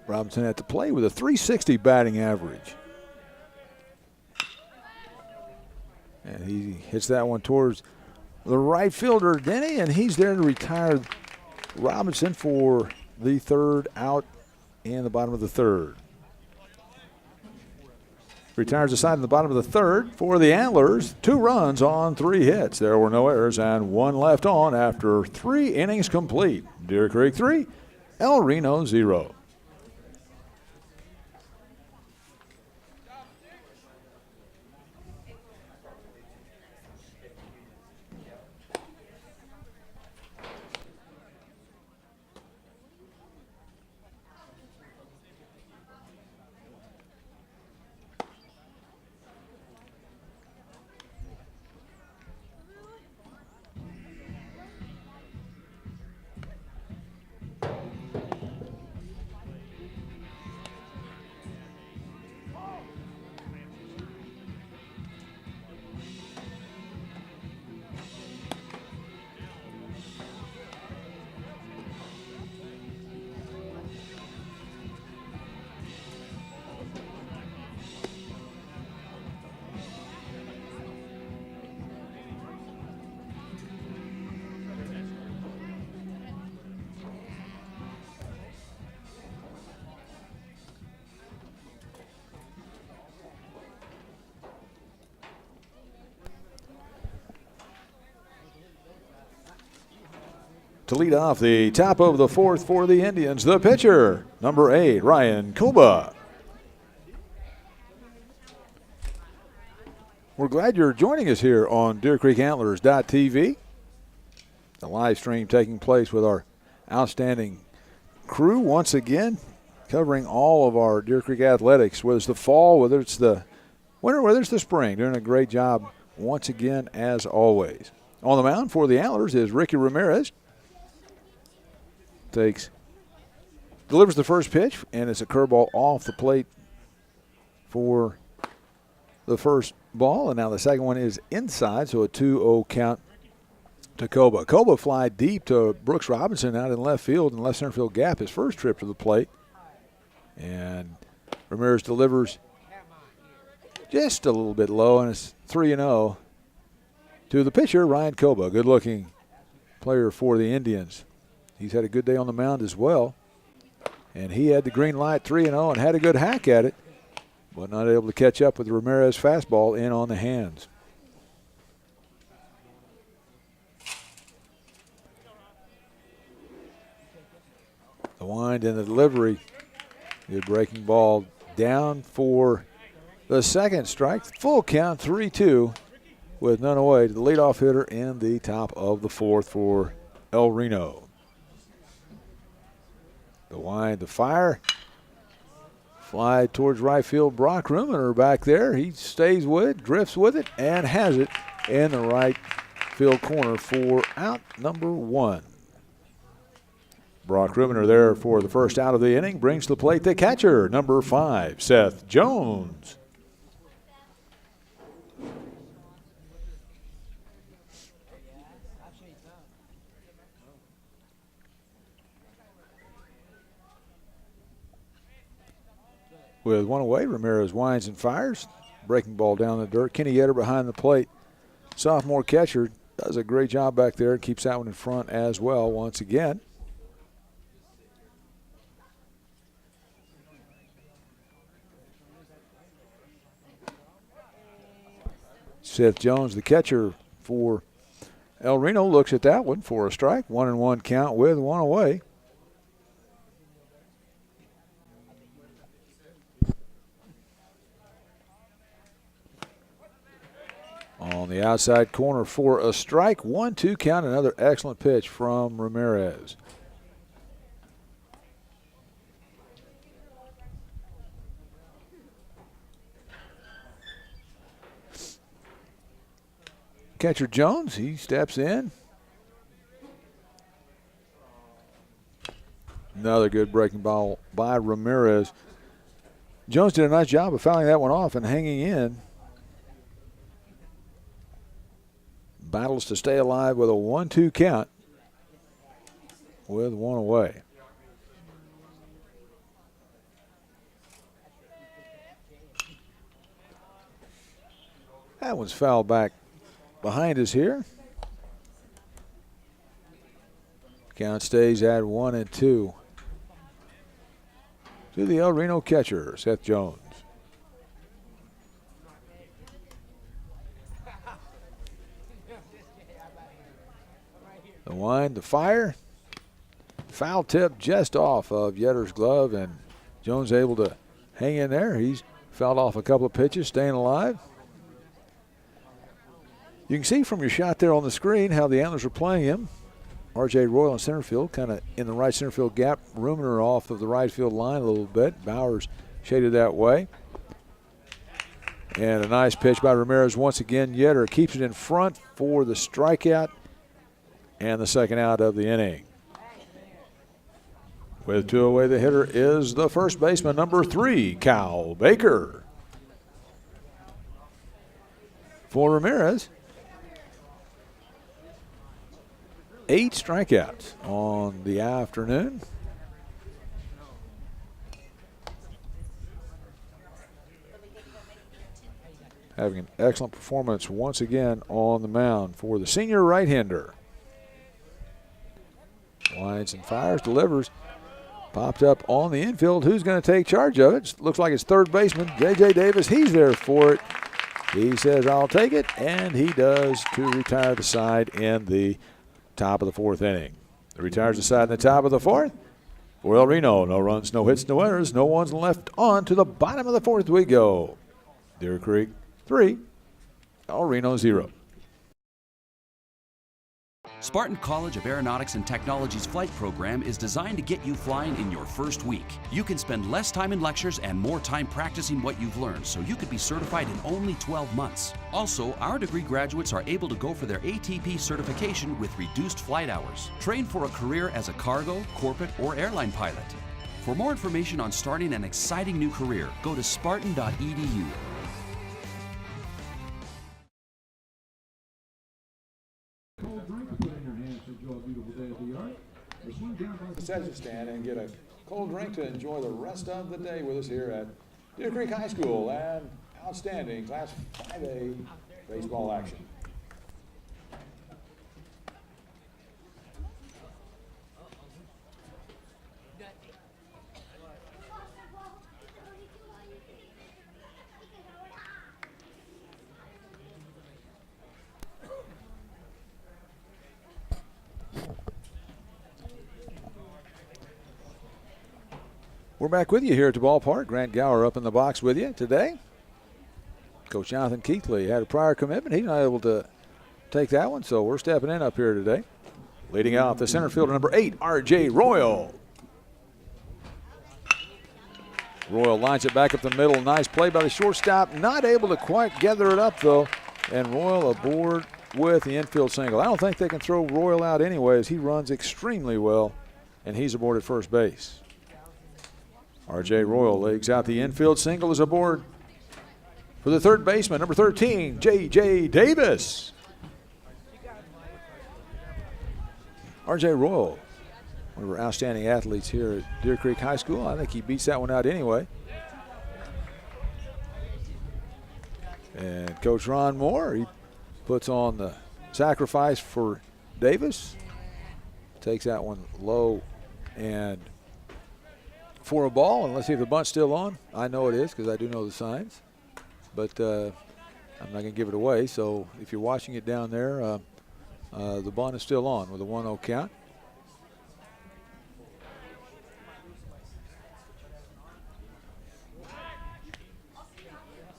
Robinson at the plate with a .360 batting average. And he hits that one towards the right fielder, Denny, and he's there to retire Robinson for the 3rd out in the bottom of the 3rd. Retires aside in the bottom of the 3rd for the Antlers. 2 runs on 3 hits. There were no errors and 1 left on after 3 innings complete. Deer Creek 3, El Reno 0. to lead off the top of the fourth for the Indians, the pitcher, number 8, Ryan Koba. We're glad you're joining us here on DeerCreekAntlers.tv. The live stream taking place with our outstanding crew once again, covering all of our Deer Creek athletics, whether it's the fall, whether it's the winter, whether it's the spring. Doing a great job once again as always. On the mound for the Antlers is Ricky Ramirez. Delivers the first pitch, and it's a curveball off the plate for the first ball, and now the second one is inside, so a 2-0 count to Koba. Koba fly deep to Brooks Robinson out in left field, and left center field gap, his first trip to the plate. And Ramirez delivers just a little bit low, and it's 3-0 to the pitcher, Ryan Koba. Good-looking player for the Indians. He's had a good day on the mound as well. And he had the green light, 3-0, and had a good hack at it, but not able to catch up with the Ramirez fastball in on the hands. The wind and the delivery. Good breaking ball down for the second strike. Full count, 3-2, with none away to the leadoff hitter in the top of the fourth for El Reno. The wind, the fire. Fly towards right field. Brock Rumener back there. He stays with it, drifts with it, and has it in the right field corner for out number 1. Brock Rumener there for the first out of the inning. Brings to the plate the catcher, number 5, Seth Jones. With one away, Ramirez winds and fires. Breaking ball down the dirt. Kenny Yetter behind the plate. Sophomore catcher does a great job back there. Keeps that one in front as well once again. Seth Jones, the catcher for El Reno, looks at that one for a strike. 1-1 count with one away. On the outside corner for a strike. 1-2 count. Another excellent pitch from Ramirez. Catcher Jones, he steps in. Another good breaking ball by Ramirez. Jones did a nice job of fouling that one off and hanging in. Battles to stay alive with a 1-2 count with one away. That one's fouled back behind us here. Count stays at 1-2 to the El Reno catcher, Seth Jones. The wind, the fire. Foul tip just off of Yetter's glove, and Jones able to hang in there. He's fouled off a couple of pitches, staying alive. You can see from your shot there on the screen how the Antlers are playing him. R.J. Royal in center field, kind of in the right center field gap. Rumener off of the right field line a little bit. Bowers shaded that way. And a nice pitch by Ramirez once again. Yetter keeps it in front for the strikeout and the second out of the inning. With 2 away, the hitter is the first baseman, number 3, Cal Baker. For Ramirez, 8 strikeouts on the afternoon. Having an excellent performance once again on the mound for the senior right-hander. Winds and fires, delivers. Popped up on the infield. Who's going to take charge of it? Looks like it's third baseman, J.J. Davis. He's there for it. He says, I'll take it, and he does to retire the side in the top of the 4th inning. It retires the side in the top of the fourth. For El Reno, no runs, no hits, no errors, no one's left on. To the bottom of the fourth we go. Deer Creek 3, El Reno 0. Spartan College of Aeronautics and Technology's flight program is designed to get you flying in your first week. You can spend less time in lectures and more time practicing what you've learned, so you could be certified in only 12 months. Also, our degree graduates are able to go for their ATP certification with reduced flight hours. Train for a career as a cargo, corporate, or airline pilot. For more information on starting an exciting new career, go to spartan.edu. Set to stand and get a cold drink to enjoy the rest of the day with us here at Deer Creek High School and outstanding Class 5A baseball action. We're back with you here at the ballpark. Grant Gower up in the box with you today. Coach Jonathan Keithley had a prior commitment. He's not able to take that one, so we're stepping in up here today. Leading out the center fielder, number 8, R.J. Royal. Royal lines it back up the middle. Nice play by the shortstop. Not able to quite gather it up, though. And Royal aboard with the infield single. I don't think they can throw Royal out anyway, as he runs extremely well, and he's aboard at first base. R.J. Royal legs out the infield single, is aboard for the third baseman, number 13, J.J. Davis. R.J. Royal, one of our outstanding athletes here at Deer Creek High School. I think he beats that one out anyway. And Coach Ron Moore, he puts on the sacrifice for Davis. Takes that one low and for a ball, and let's see if the bunt's still on. I know it is because I do know the signs, but I'm not going to give it away. So if you're watching it down there, the bunt is still on with a 1-0 count.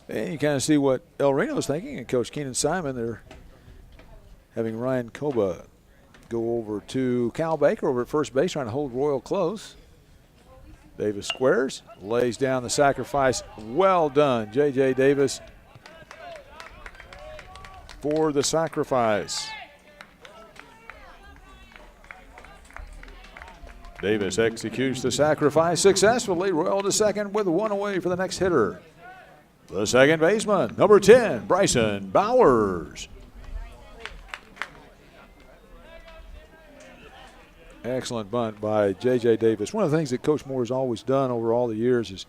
And you kind of see what El Reno is thinking, and Coach Keenan Simon, they're having Ryan Koba go over to Cal Baker over at first base, trying to hold Royal close. Davis squares, lays down the sacrifice. Well done, J.J. Davis for the sacrifice. Davis executes the sacrifice successfully. Royal to second with one away for the next hitter. The second baseman, number 10, Bryson Bowers. Excellent bunt by J.J. Davis. One of the things that Coach Moore has always done over all the years is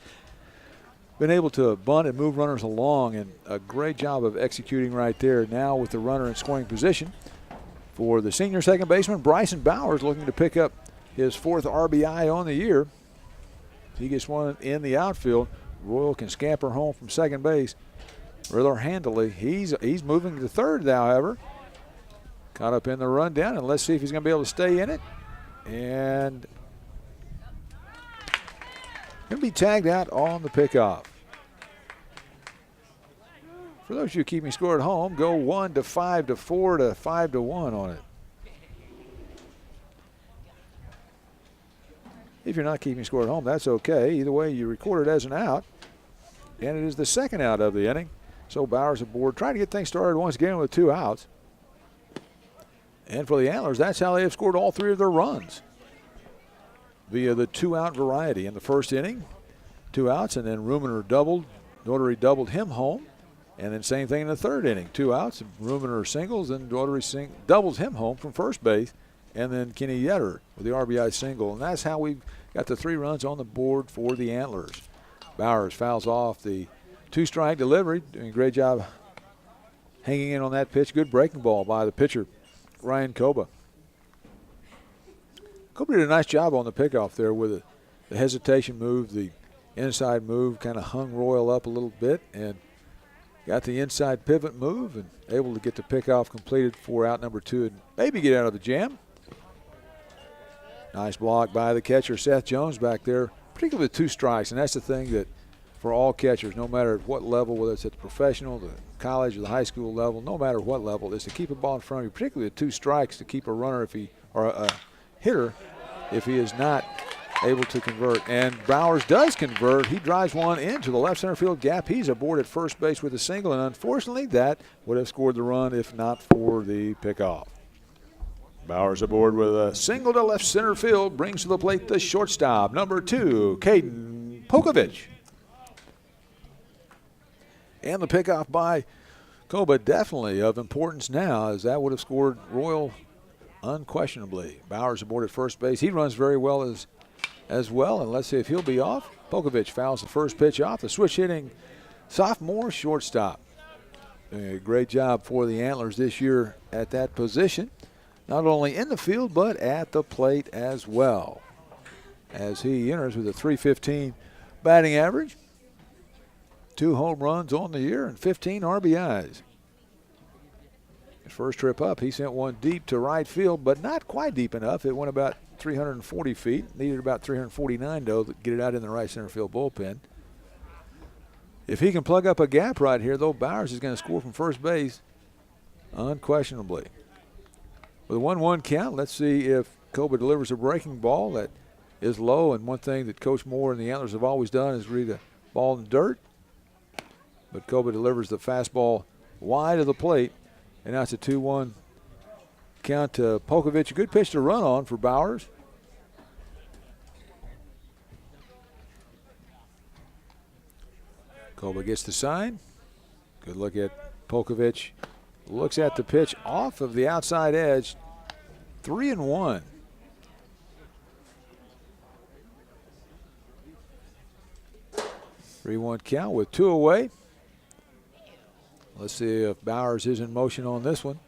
been able to bunt and move runners along, and a great job of executing right there now with the runner in scoring position. For the senior second baseman, Bryson Bowers, looking to pick up his 4th RBI on the year. If he gets one in the outfield, Royal can scamper home from second base rather handily. He's moving to third, however. Caught up in the rundown, and let's see if he's going to be able to stay in it. And going to be tagged out on the pickoff. For those of you keeping score at home, go 1 to 5 to 4 to 5 to 1 on it. If you're not keeping score at home, that's okay. Either way, you record it as an out. And it is the second out of the inning. So Bowers aboard, trying to get things started once again with 2 outs. And for the Antlers, that's how they have scored all 3 of their runs, via the 2-out variety. In the first inning, 2 outs, and then Ruminer doubled. Daugherty doubled him home. And then same thing in the third inning, 2 outs, Ruminer singles, and Daugherty doubles him home from first base. And then Kenny Yetter with the RBI single. And that's how we got the 3 runs on the board for the Antlers. Bowers fouls off the 2-strike delivery, doing a great job hanging in on that pitch. Good breaking ball by the pitcher, Ryan Koba. Koba did a nice job on the pickoff there with the hesitation move, the inside move, kind of hung Royal up a little bit and got the inside pivot move and able to get the pickoff completed for out number 2 and maybe get out of the jam. Nice block by the catcher, Seth Jones, back there, particularly with 2 strikes. And that's the thing that for all catchers, no matter at what level, whether it's at the professional, the college, or the high school level, no matter what level, is to keep a ball in front of you, particularly with 2 strikes, to keep a runner or a hitter if he is not able to convert. And Bowers does convert. He drives one into the left center field gap. He's aboard at first base with a single, and unfortunately that would have scored the run if not for the pickoff. Bowers aboard with a single to left center field, brings to the plate the shortstop, number 2, Caden Pokovich. And the pickoff by Koba definitely of importance now, as that would have scored Royal unquestionably. Bowers aboard at first base. He runs very well as well, and let's see if he'll be off. Pokovich fouls the first pitch off. The switch hitting sophomore shortstop. A great job for the Antlers this year at that position, not only in the field but at the plate as well, as he enters with a .315 batting average, 2 home runs on the year, and 15 RBIs. His first trip up, he sent one deep to right field, but not quite deep enough. It went about 340 feet. Needed about 349, though, to get it out in the right center field bullpen. If he can plug up a gap right here, though, Bowers is going to score from first base unquestionably. With a 1-1 count, let's see if Koba delivers a breaking ball that is low. And one thing that Coach Moore and the Antlers have always done is read a ball in the dirt. But Koba delivers the fastball wide of the plate. And now it's a 2-1 count to Pokovich. A good pitch to run on for Bowers. Koba gets the sign. Good look at Pokovich. Looks at the pitch off of the outside edge. 3-1. Three-one count with 2 away. Let's see if Bowers is in motion on this one.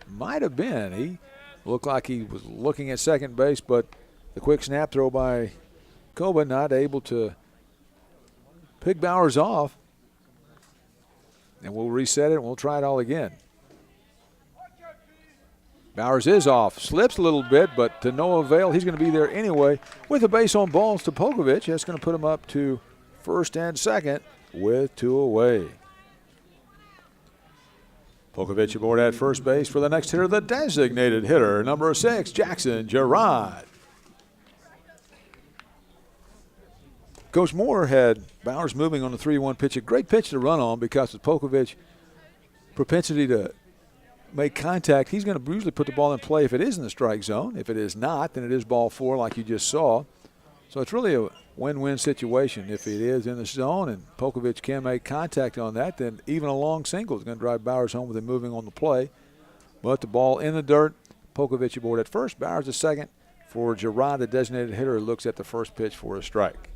Might have been. He looked like he was looking at second base, but the quick snap throw by Koba not able to pick Bowers off. And we'll reset it and we'll try it all again. Bowers is off. Slips a little bit, but to no avail. He's going to be there anyway with a base on balls to Pokovich. That's going to put him up to first and second with 2 away. Pokovich aboard at first base for the next hitter, the designated hitter, number 6, Jackson Gerard. Coach Moore had Bowers moving on the 3-1 pitch. A great pitch to run on because of Pokovich's propensity to make contact. He's going to usually put the ball in play if it is in the strike zone. If it is not, then it is ball 4 like you just saw. So it's really a win-win situation. If it is in the zone and Pokovich can make contact on that, then even a long single is going to drive Bowers home with him moving on the play. But the ball in the dirt, Pokovich aboard at first, Bowers at second. For Gerard, the designated hitter, who looks at the first pitch for a strike.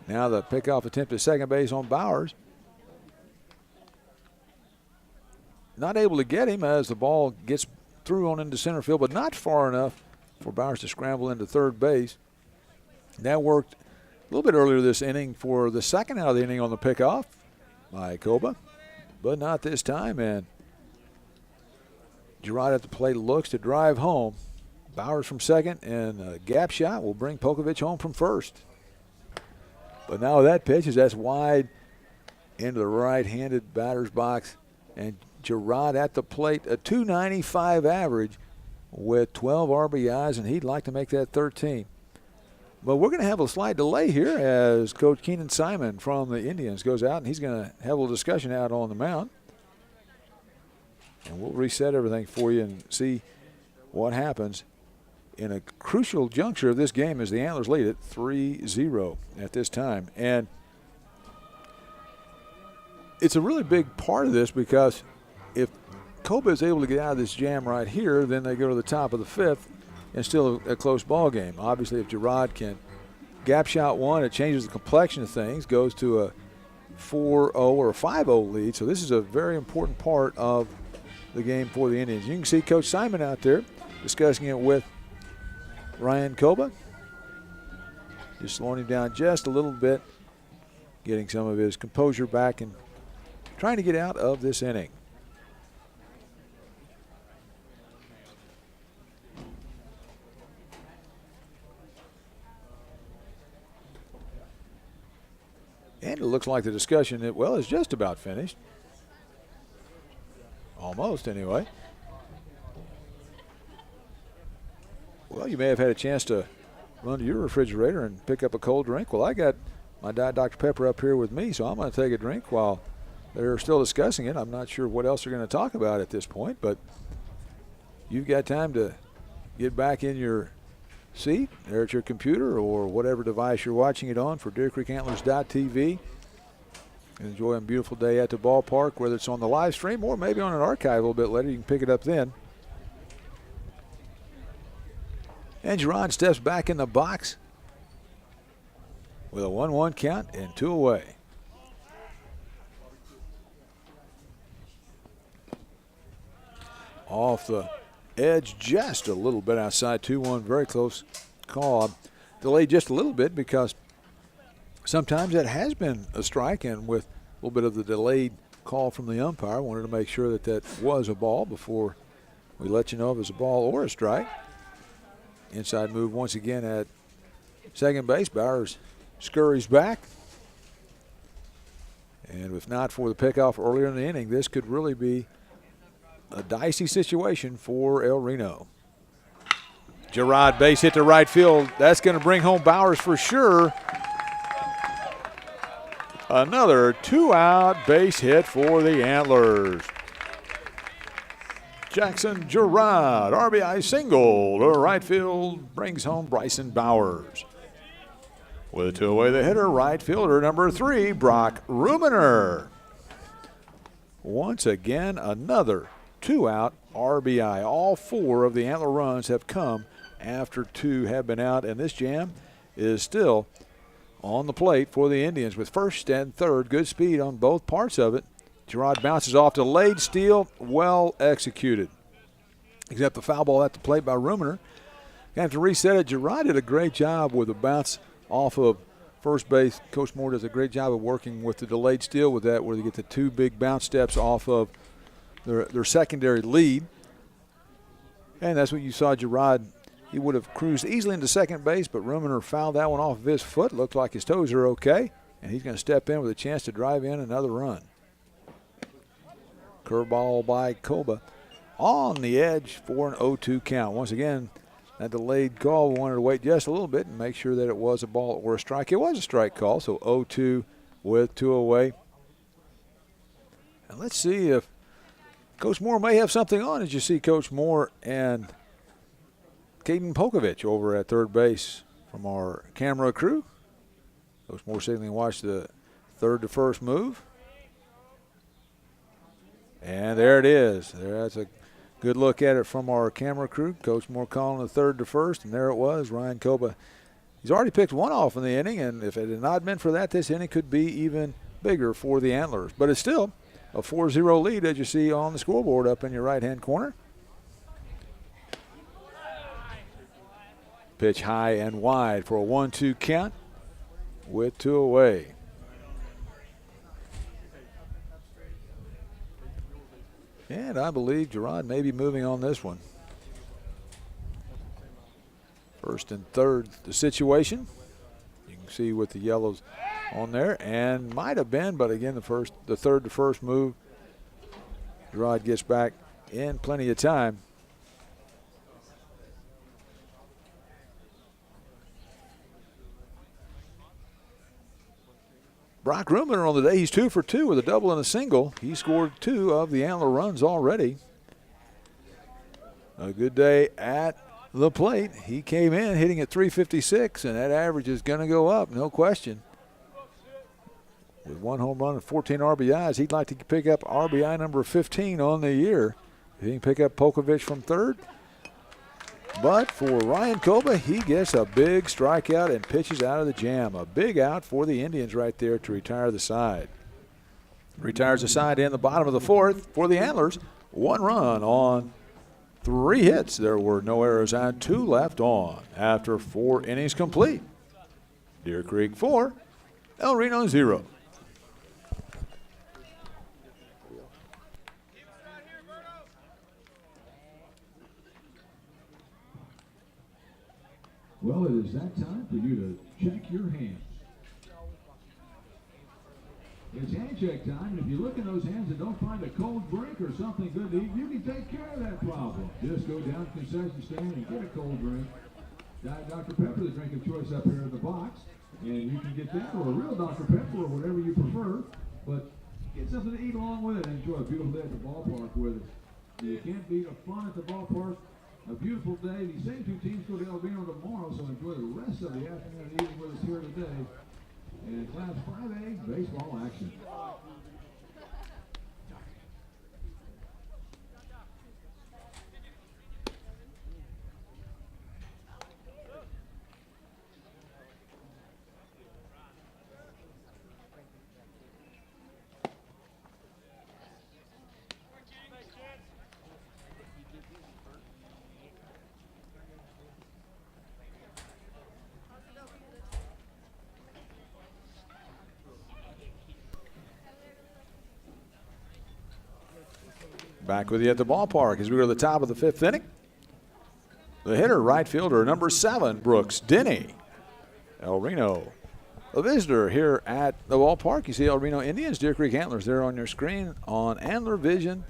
Now the pickoff attempt at second base on Bowers. Not able to get him as the ball gets through on into center field, but not far enough for Bowers to scramble into third base. That worked a little bit earlier this inning for the second out of the inning on the pickoff by Koba, but not this time. And Gerard at the plate looks to drive home. Bowers from second, and a gap shot will bring Pokovich home from first. But now that pitch is that's wide into the right-handed batter's box, and Gerard at the plate, a .295 average with 12 RBIs, and he'd like to make that 13. But we're going to have a slight delay here as Coach Keenan Simon from the Indians goes out, and he's going to have a little discussion out on the mound. And we'll reset everything for you and see what happens in a crucial juncture of this game as the Antlers lead it 3-0 at this time. And it's a really big part of this because if Koba is able to get out of this jam right here, then they go to the top of the fifth and still a close ball game. Obviously, if Gerard can gap shot one, it changes the complexion of things, goes to a 4-0 or a 5-0 lead. So this is a very important part of the game for the Indians. You can see Coach Simon out there discussing it with Ryan Koba. Just slowing him down just a little bit, getting some of his composure back and trying to get out of this inning. looks like the discussion, is just about finished. Almost, anyway. Well, you may have had a chance to run to your refrigerator and pick up a cold drink. Well, I got my Diet Dr. Pepper up here with me, so I'm going to take a drink while they're still discussing it. I'm not sure what else they're going to talk about at this point, but you've got time to get back in your seat there at your computer or whatever device you're watching it on for DeerCreekAntlers.tv. Enjoy a beautiful day at the ballpark, whether it's on the live stream or maybe on an archive a little bit later. You can pick it up then. And Gerard steps back in the box with a 1-1 count and 2 away. Off the edge, just a little bit outside, 2-1, very close call. Delayed just a little bit because sometimes that has been a strike, and with a little bit of the delayed call from the umpire, I wanted to make sure that that was a ball before we let you know if it was a ball or a strike. Inside move once again at second base. Bowers scurries back. And if not for the pickoff earlier in the inning, this could really be a dicey situation for El Reno. Gerard base hit to right field. That's going to bring home Bowers for sure. Another 2-out base hit for the Antlers. Jackson Gerard, RBI single to right field, brings home Bryson Bowers. With 2 away, the hitter, right fielder number 3, Brock Rubener. Once again, another 2-out RBI. All 4 of the Antler runs have come after 2 have been out, and this jam is still on the plate for the Indians with first and third. Good speed on both parts of it. Gerard bounces off delayed steal, well executed. Except the foul ball at the plate by Rubener. Gonna have to reset it. Gerard did a great job with a bounce off of first base. Coach Moore does a great job of working with the delayed steal with that, where they get the 2 big bounce steps off of their secondary lead. And that's what you saw Gerard. He would have cruised easily into second base, but Rubener fouled that one off of his foot. Looked like his toes are okay, and he's going to step in with a chance to drive in another run. Curveball by Koba on the edge for an 0-2 count. Once again, that delayed call, we wanted to wait just a little bit and make sure that it was a ball or a strike. It was a strike call, so 0-2 with 2 away. And let's see if Coach Moore may have something on as you see Coach Moore and Caden Pokovich over at third base from our camera crew. Coach Moore signaling watch the third to first move. And there it is. That's a good look at it from our camera crew. Coach Moore calling the third to first, and there it was. Ryan Koba, he's already picked one off in the inning, and if it had not been for that, this inning could be even bigger for the Antlers. But it's still a 4-0 lead, as you see on the scoreboard up in your right-hand corner. Pitch high and wide for a 1-2 count with 2 away. And I believe Gerard may be moving on this one. First and third, the situation. You can see with the yellows on there, and might have been, but again, the third to first move. Gerard gets back in plenty of time. Brock Rubener on the day, he's 2 for 2 with a double and a single. He scored 2 of the Antler runs already. A good day at the plate. He came in hitting at .356, and that average is going to go up, no question. With 1 home run and 14 RBIs, he'd like to pick up RBI number 15 on the year. He can pick up Pokovich from third. But for Ryan Koba, he gets a big strikeout and pitches out of the jam. A big out for the Indians right there to retire the side. Retires the side in the bottom of the 4th for the Antlers. 1 run on 3 hits. There were no errors and 2 left on after 4 innings complete. Deer Creek 4, El Reno 0. Well, it is that time for you to check your hands. hand check time, and if you look in those hands and don't find a cold drink or something good to eat, you can take care of that problem. Just go down to the concession stand and get a cold drink. Dr. Pepper, the drink of choice up here in the box, and you can get that or a real Dr. Pepper or whatever you prefer, but get something to eat along with it and enjoy a beautiful day at the ballpark with it. You can't beat a fun at the ballpark. A beautiful day. These same two teams go to El Reno tomorrow, so enjoy the rest of the afternoon and evening with us here today. And Class 5A baseball action. Back with you at the ballpark as we go to the top of the 5th inning. The hitter, right fielder, number 7, Brooks Denny. El Reno, a visitor here at the ballpark. You see El Reno Indians, Deer Creek Antlers there on your screen on Antler Vision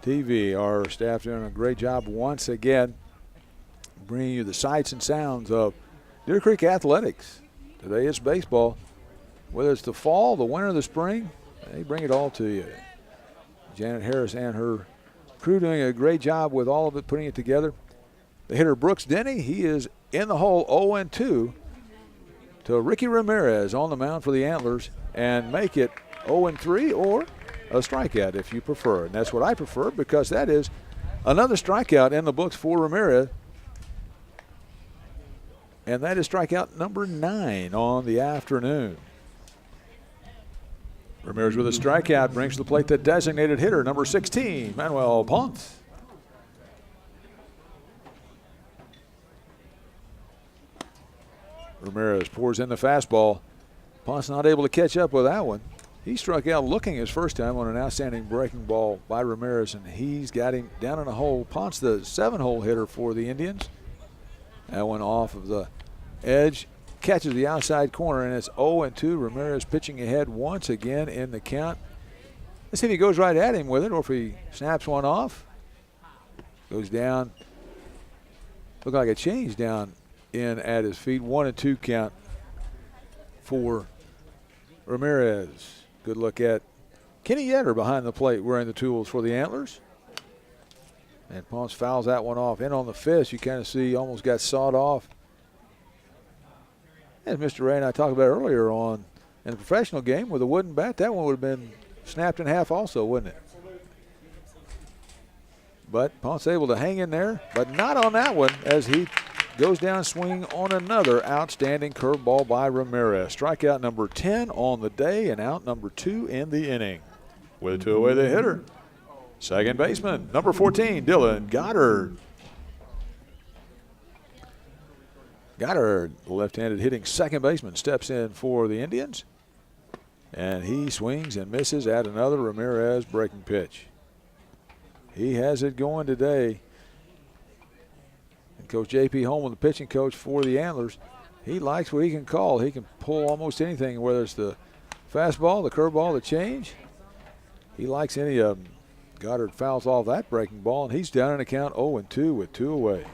TV. Our staff doing a great job once again bringing you the sights and sounds of Deer Creek athletics. Today it's baseball. Whether it's the fall, the winter, the spring, they bring it all to you. Janet Harris and her crew doing a great job with all of it, putting it together. The hitter, Brooks Denny, he is in the hole 0-2 to Ricky Ramirez on the mound for the Antlers and make it 0-3 or a strikeout if you prefer. And that's what I prefer because that is another strikeout in the books for Ramirez. And that is strikeout number 9 on the afternoon. Ramirez with a strikeout brings to the plate the designated hitter, number 16, Manuel Ponce. Ramirez pours in the fastball. Ponce not able to catch up with that one. He struck out looking his first time on an outstanding breaking ball by Ramirez, and he's got him down in a hole. Ponce, the 7-hole hitter for the Indians. That one off of the edge. Catches the outside corner, and it's 0-2. Ramirez pitching ahead once again in the count. Let's see if he goes right at him with it or if he snaps one off. Goes down. Looked like a change down in at his feet. 1-2 count for Ramirez. Good look at Kenny Yetter behind the plate wearing the tools for the Antlers. And Ponce fouls that one off. In on the fist, you kind of see almost got sawed off. As Mr. Ray and I talked about earlier on in the professional game with a wooden bat, that one would have been snapped in half also, wouldn't it? But Ponce able to hang in there, but not on that one as he goes down swinging on another outstanding curveball by Ramirez. Strikeout number 10 on the day and out number 2 in the inning. With 2 away, the hitter, second baseman, number 14, Dylan Goddard. Goddard, the left-handed hitting second baseman, steps in for the Indians. And he swings and misses at another Ramirez breaking pitch. He has it going today. And Coach J.P. Holman, the pitching coach for the Antlers, he likes what he can call. He can pull almost anything, whether it's the fastball, the curveball, the change. He likes any of them. Goddard fouls off that breaking ball, and he's down in the count 0-2 with 2 away.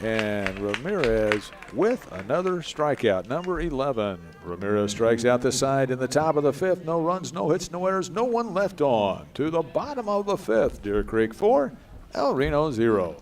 And Ramirez with another strikeout, number 11. Ramirez strikes out the side in the top of the 5th. No runs, no hits, no errors, no one left on. To the bottom of the 5th, Deer Creek 4, El Reno 0.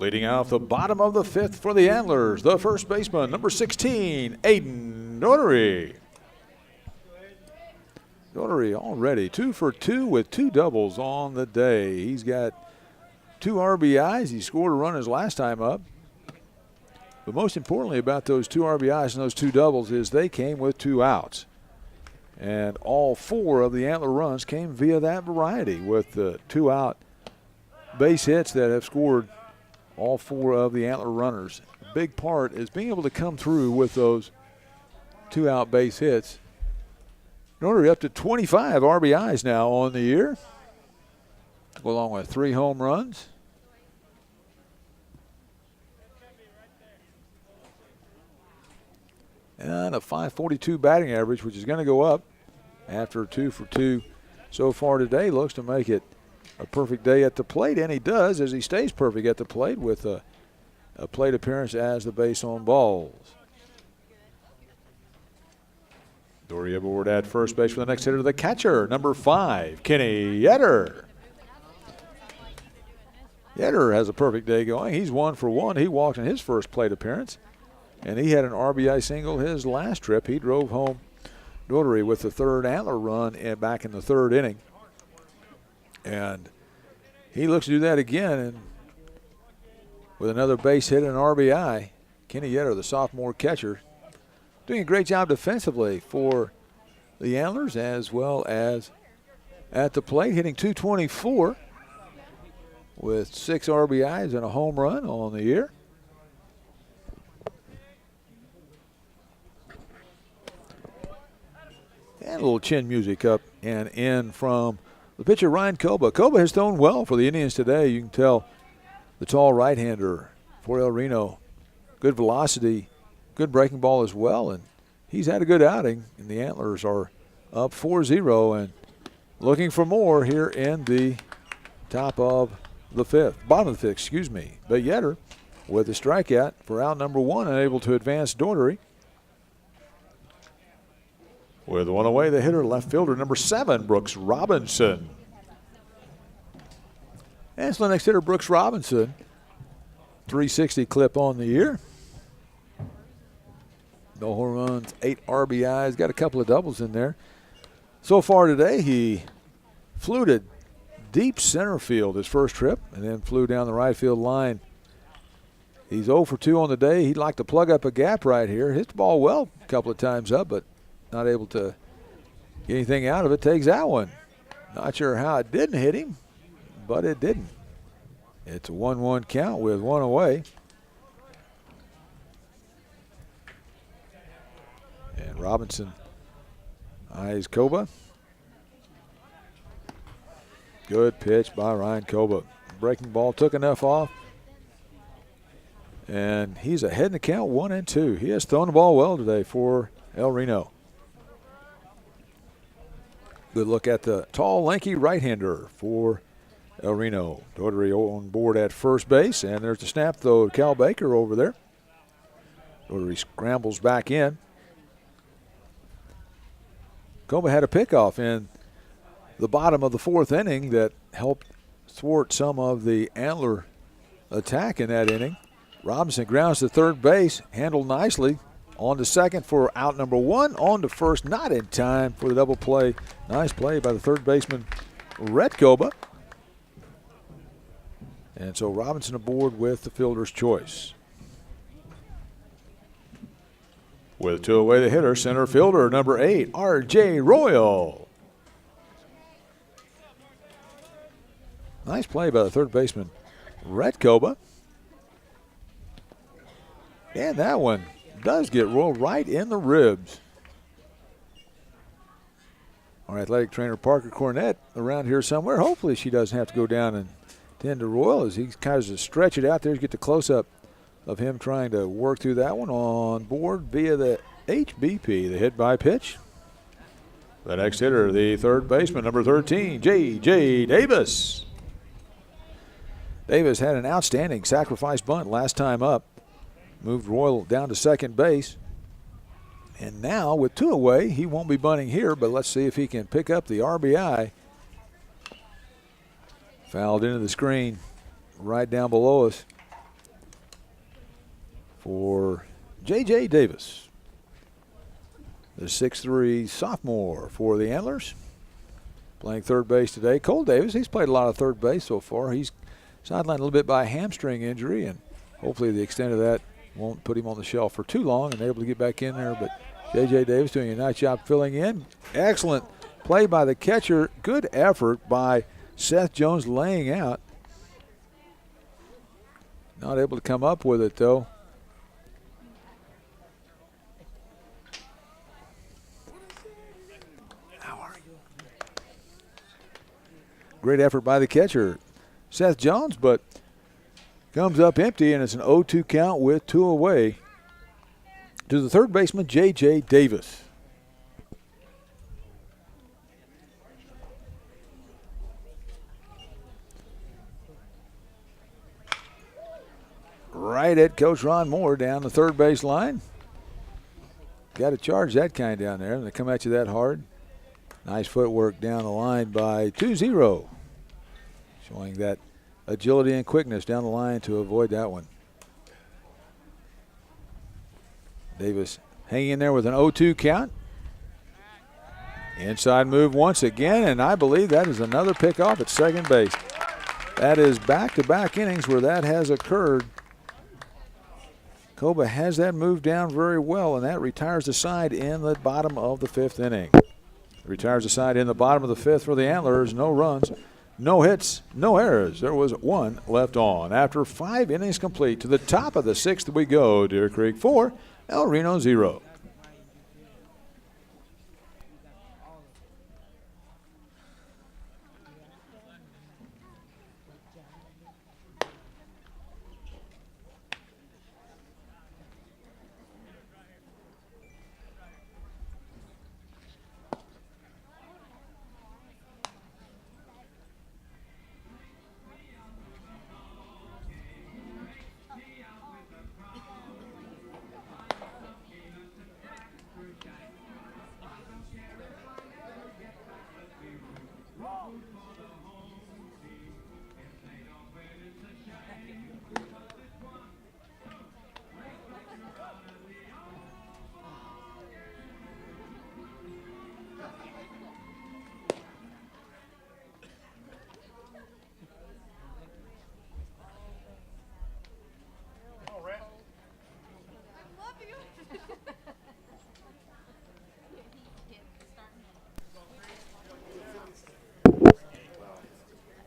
Leading out the bottom of the 5th for the Antlers, the first baseman, number 16, Aiden Daugherty. Daugherty already 2 for 2 with 2 doubles on the day. He's got 2 RBIs. He scored a run his last time up. But most importantly about those 2 RBIs and those 2 doubles is they came with 2 outs. And all 4 of the Antler runs came via that variety with the 2 out base hits that have scored all 4 of the Antler runners. A big part is being able to come through with those 2 out base hits. Daugherty up to 25 RBIs now on the year, along with 3 home runs. And a .542 batting average, which is going to go up after 2 for 2 so far today. Looks to make it a perfect day at the plate, and he does as he stays perfect at the plate with a plate appearance as the base on balls. Daugherty aboard at first base for the next hitter, the catcher, number 5, Kenny Yetter. Yetter has a perfect day going. He's 1 for 1. He walked in his first plate appearance, and he had an RBI single his last trip. He drove home Daugherty with the 3rd Antler run back in the 3rd inning. And he looks to do that again, and with another base hit and an RBI. Kenny Yetter, the sophomore catcher, doing a great job defensively for the Antlers as well as at the plate, hitting .224 with 6 RBIs and a home run on the year. And a little chin music up and in from the pitcher, Ryan Koba. Koba has thrown well for the Indians today. You can tell the tall right-hander for El Reno. Good velocity, good breaking ball as well, and he's had a good outing, and the Antlers are up 4-0 and looking for more here in the top of the 5th, bottom of the 5th, excuse me. But Yetter with a strikeout for out number 1, unable to advance Daugherty. With 1 away, the hitter, left fielder, number 7, Brooks Robinson. And so the next hitter, Brooks Robinson, .360 clip on the year. No home runs, 8 RBIs, got a couple of doubles in there. So far today, he flew deep center field his first trip and then flew down the right field line. He's 0 for 2 on the day. He'd like to plug up a gap right here. Hit the ball well a couple of times up, but not able to get anything out of it. Takes that one. Not sure how it didn't hit him, but it didn't. It's a 1-1 count with 1 away. And Robinson eyes Koba. Good pitch by Ryan Koba. Breaking ball took enough off. And he's ahead in the count 1-2. He has thrown the ball well today for El Reno. Good look at the tall, lanky right-hander for El Reno. Daugherty on board at first base, and there's the snap throw to Cal Baker over there. Daugherty scrambles back in. Koba had a pickoff in the bottom of the 4th inning that helped thwart some of the Antler attack in that inning. Robinson grounds to third base, handled nicely. On to second for out number 1. On to first, not in time for the double play. Nice play by the third baseman, Rhett Koba. And so Robinson aboard with the fielder's choice. With 2 away, the hitter, center fielder, number 8, R.J. Royal. Nice play by the third baseman, Rhett Koba. And that one does get Royal right in the ribs. Our athletic trainer, Parker Cornett, around here somewhere. Hopefully she doesn't have to go down and tend to Royal as he kind of just stretch it out there to get the close-up of him trying to work through that one on board via the HBP, the hit by pitch. The next hitter, the third baseman, number 13, J.J. Davis. Davis had an outstanding sacrifice bunt last time up. Moved Royal down to second base. And now with 2 away, he won't be bunting here, but let's see if he can pick up the RBI. Fouled into the screen right down below us. for J.J. Davis, the 6'3" sophomore for the Antlers. Playing third base today. Cole Davis, he's played a lot of third base so far. He's sidelined a little bit by a hamstring injury, and hopefully the extent of that won't put him on the shelf for too long and able to get back in there. But J.J. Davis doing a nice job filling in. Excellent play by the catcher. Good effort by Seth Jones laying out. Not able to come up with it, though. Great effort by the catcher, Seth Jones, but comes up empty, and it's an 0-2 count with 2 away to the third baseman, J.J. Davis. Right at Coach Ron Moore down the third base line. Got to charge that kind down there, and they come at you that hard. Nice footwork down the line by 2-0. Showing that agility and quickness down the line to avoid that one. Davis hanging in there with an 0-2 count. Inside move once again, and I believe that is another pickoff at second base. That is back-to-back innings where that has occurred. Koba has that move down very well, and that retires the side in the bottom of the 5th inning. Retires the side in the bottom of the 5th for the Antlers. No runs, no hits, no errors. There was 1 left on. After 5 innings complete, to the top of the 6th we go. Deer Creek 4, El Reno 0.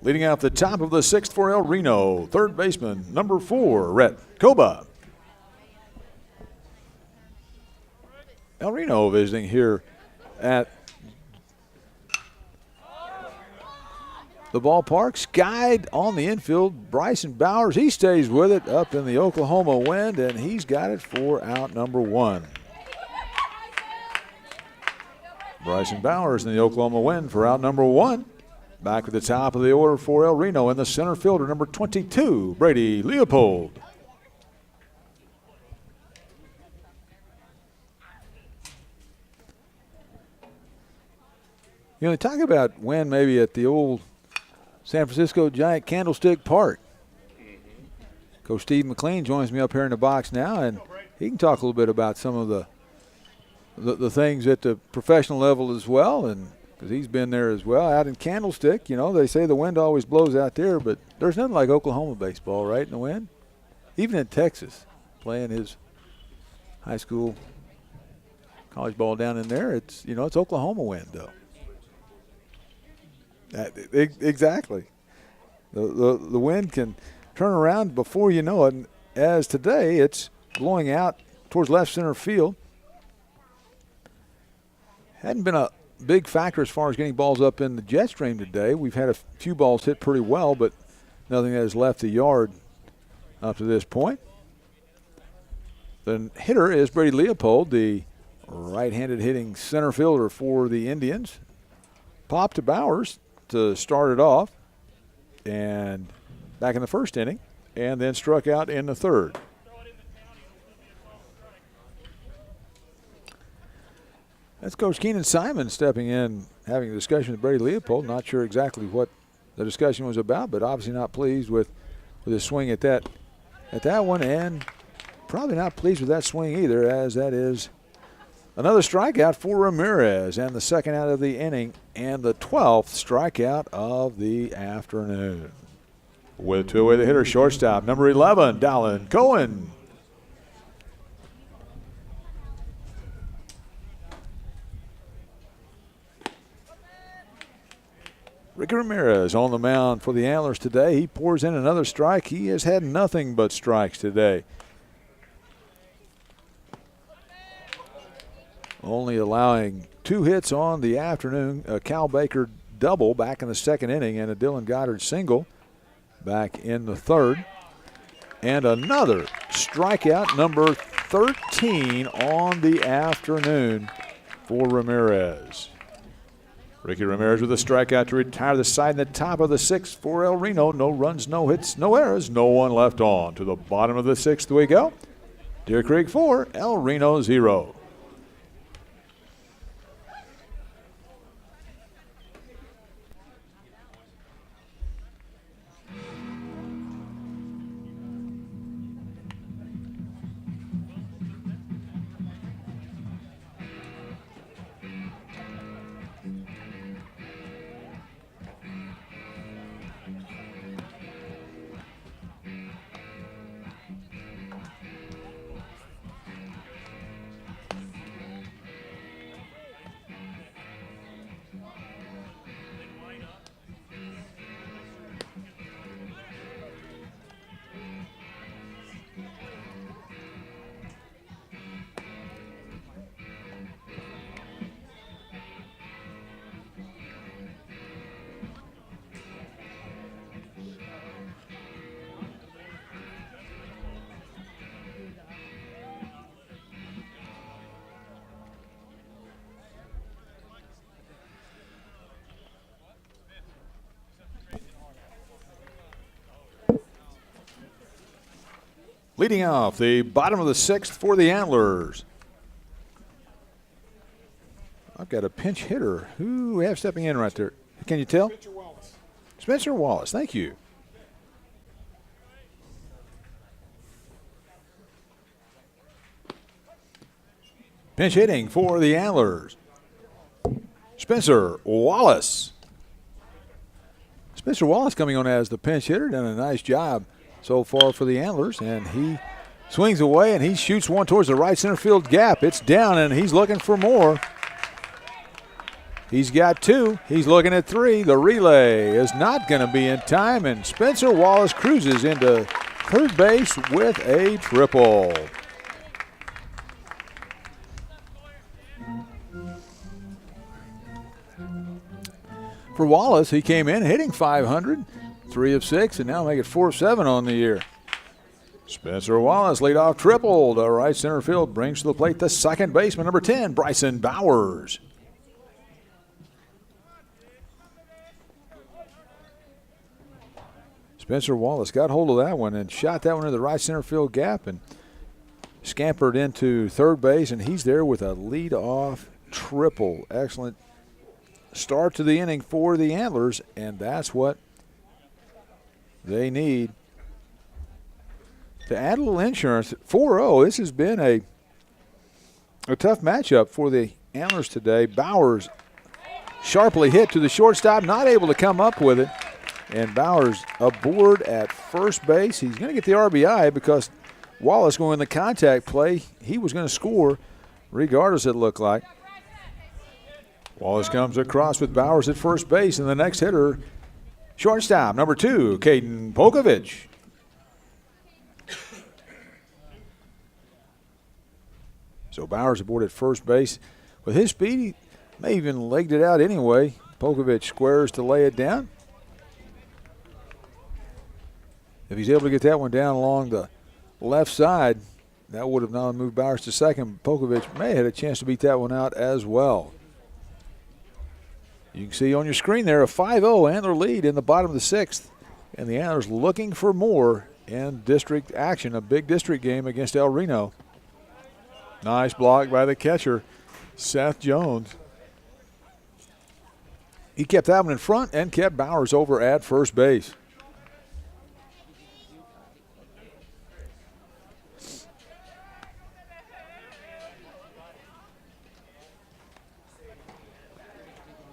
Leading out the top of the 6th for El Reno, third baseman, number 4, Rhett Koba. El Reno visiting here at the ballpark. Skied on the infield. Bryson Bowers, he stays with it up in the Oklahoma wind, and he's got it for out number 1. Bryson Bowers in the Oklahoma wind for out number 1. Back at the top of the order for El Reno in the center fielder, number 22, Brady Leopold. You know, they talk about when maybe at the old San Francisco Giant Candlestick Park. Coach Steve McLean joins me up here in the box now, and he can talk a little bit about some of the things at the professional level as well, and because he's been there as well. Out in Candlestick, you know, they say the wind always blows out there, but there's nothing like Oklahoma baseball, right, in the wind? Even in Texas, playing his high school college ball down in there, it's, you know, it's Oklahoma wind, though. Exactly. The wind can turn around before you know it. And as today, it's blowing out towards left center field. Hadn't been a big factor as far as getting balls up in the jet stream today. We've had a few balls hit pretty well, but nothing that has left the yard up to this point. The hitter is Brady Leopold, the right-handed hitting center fielder for the Indians. Pop to Bowers to start it off, and back in the first inning, and then struck out in the third. That's Coach Keenan Simon stepping in, having a discussion with Brady Leopold. Not sure exactly what the discussion was about, but obviously not pleased with his swing at that one. And probably not pleased with that swing either, as that is another strikeout for Ramirez, and the second out of the inning, and the 12th strikeout of the afternoon. With two away, the hitter, shortstop, number 11, Dallin Cohen. Ricky Ramirez on the mound for the Antlers today. He pours in another strike. He has had nothing but strikes today. Only allowing 2 hits on the afternoon. A Cal Baker double back in the second inning and a Dylan Goddard single back in the third. And another strikeout, number 13 on the afternoon for Ramirez. Ricky Ramirez with a strikeout to retire the side in the top of the 6th for El Reno. No runs, no hits, no errors, no one left on. To the bottom of the 6th we go. Deer Creek 4, El Reno 0. Leading off the bottom of the 6th for the Antlers. I've got a pinch hitter. Who we have stepping in right there? Can you tell? Spencer Wallace. Spencer Wallace, thank you. Pinch hitting for the Antlers. Spencer Wallace. Spencer Wallace coming on as the pinch hitter, done a nice job so far for the Antlers, and he swings away and he shoots one towards the right center field gap. It's down and he's looking for more. He's got 2. He's looking at 3. The relay is not going to be in time, and Spencer Wallace cruises into third base with a triple. For Wallace, he came in hitting .500. 3 of 6, and now make it 4 of 7 on the year. Spencer Wallace, leadoff triple to right center field, brings to the plate the second baseman, number 10, Bryson Bowers. Spencer Wallace got hold of that one and shot that one in the right center field gap and scampered into third base, and he's there with a leadoff triple. Excellent start to the inning for the Antlers, and that's what they need to add a little insurance. 4-0. This has been a tough matchup for the Antlers today. Bowers sharply hit to the shortstop, not able to come up with it. And Bowers aboard at first base. He's going to get the RBI because Wallace going in the contact play. He was going to score regardless, it looked like. Wallace comes across with Bowers at first base, and the next hitter, shortstop, number 2, Caden Pokovich. So Bowers aboard at first base. With his speed, he may even legged it out anyway. Pokovich squares to lay it down. If he's able to get that one down along the left side, that would have not moved Bowers to second. Pokovich may have had a chance to beat that one out as well. You can see on your screen there a 5-0 Antler lead in the bottom of the 6th. And the Antlers looking for more in district action, a big district game against El Reno. Nice block by the catcher, Seth Jones. He kept that one in front and kept Bowers over at first base.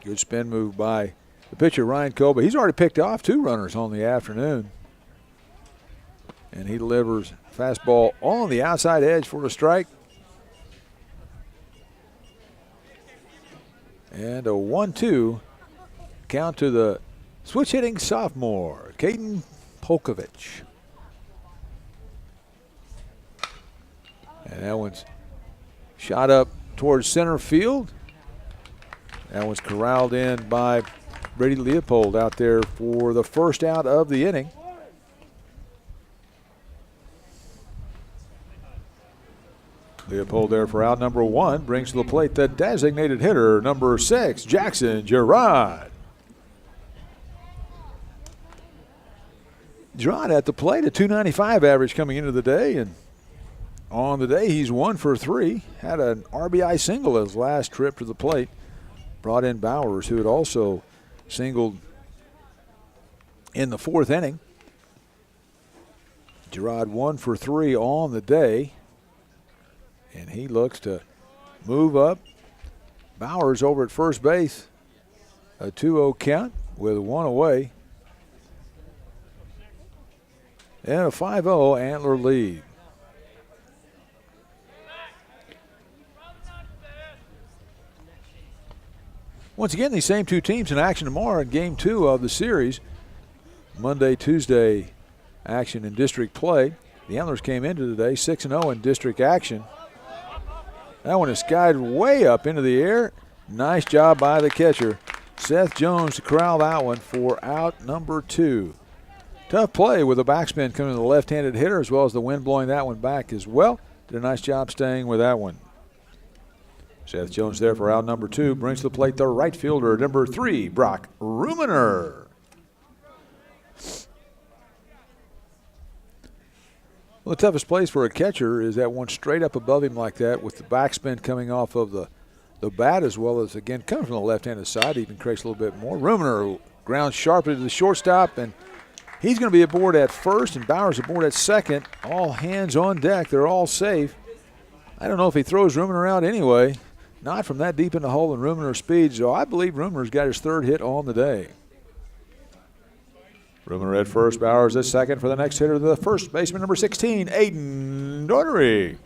Good spin move by the pitcher, Ryan Koba. He's already picked off 2 runners on the afternoon. And he delivers fastball on the outside edge for a strike. And a 1-2 count to the switch hitting sophomore, Caden Polkovich. And that one's shot up towards center field. That one's corralled in by Brady Leopold out there for the first out of the inning. Leopold there for out number 1. Brings to the plate the designated hitter, number 6, Jackson Gerard. Gerard at the plate, a .295 average coming into the day, and on the day he's 1 for 3. Had an RBI single his last trip to the plate. Brought in Bowers, who had also singled in the 4th inning. Gerard 1 for 3 on the day. And he looks to move up. Bowers over at first base. A 2-0 count with 1 away. And a 5-0 Antler lead. Once again, these same 2 teams in action tomorrow in Game 2 of the series. Monday, Tuesday action in district play. The Antlers came into today 6-0 in district action. That one is skied way up into the air. Nice job by the catcher, Seth Jones, to corral that one for out number 2. Tough play with a backspin coming to the left-handed hitter, as well as the wind blowing that one back as well. Did a nice job staying with that one. Seth Jones there for out number 2. Brings to the plate the right fielder, number 3, Brock Rumener. Well, the toughest place for a catcher is that one straight up above him like that, with the backspin coming off of the bat, as well as, again, coming from the left-handed side, even creates a little bit more. Rumener grounds sharply to the shortstop, and he's going to be aboard at first, and Bowers aboard at second. All hands on deck. They're all safe. I don't know if he throws Rumener out anyway. Not from that deep in the hole in Rumener's speed, so I believe Rumener's got his 3rd hit on the day. Rumener at first, Bowers at second for the next hitter, the first baseman, number 16, Aiden Daugherty.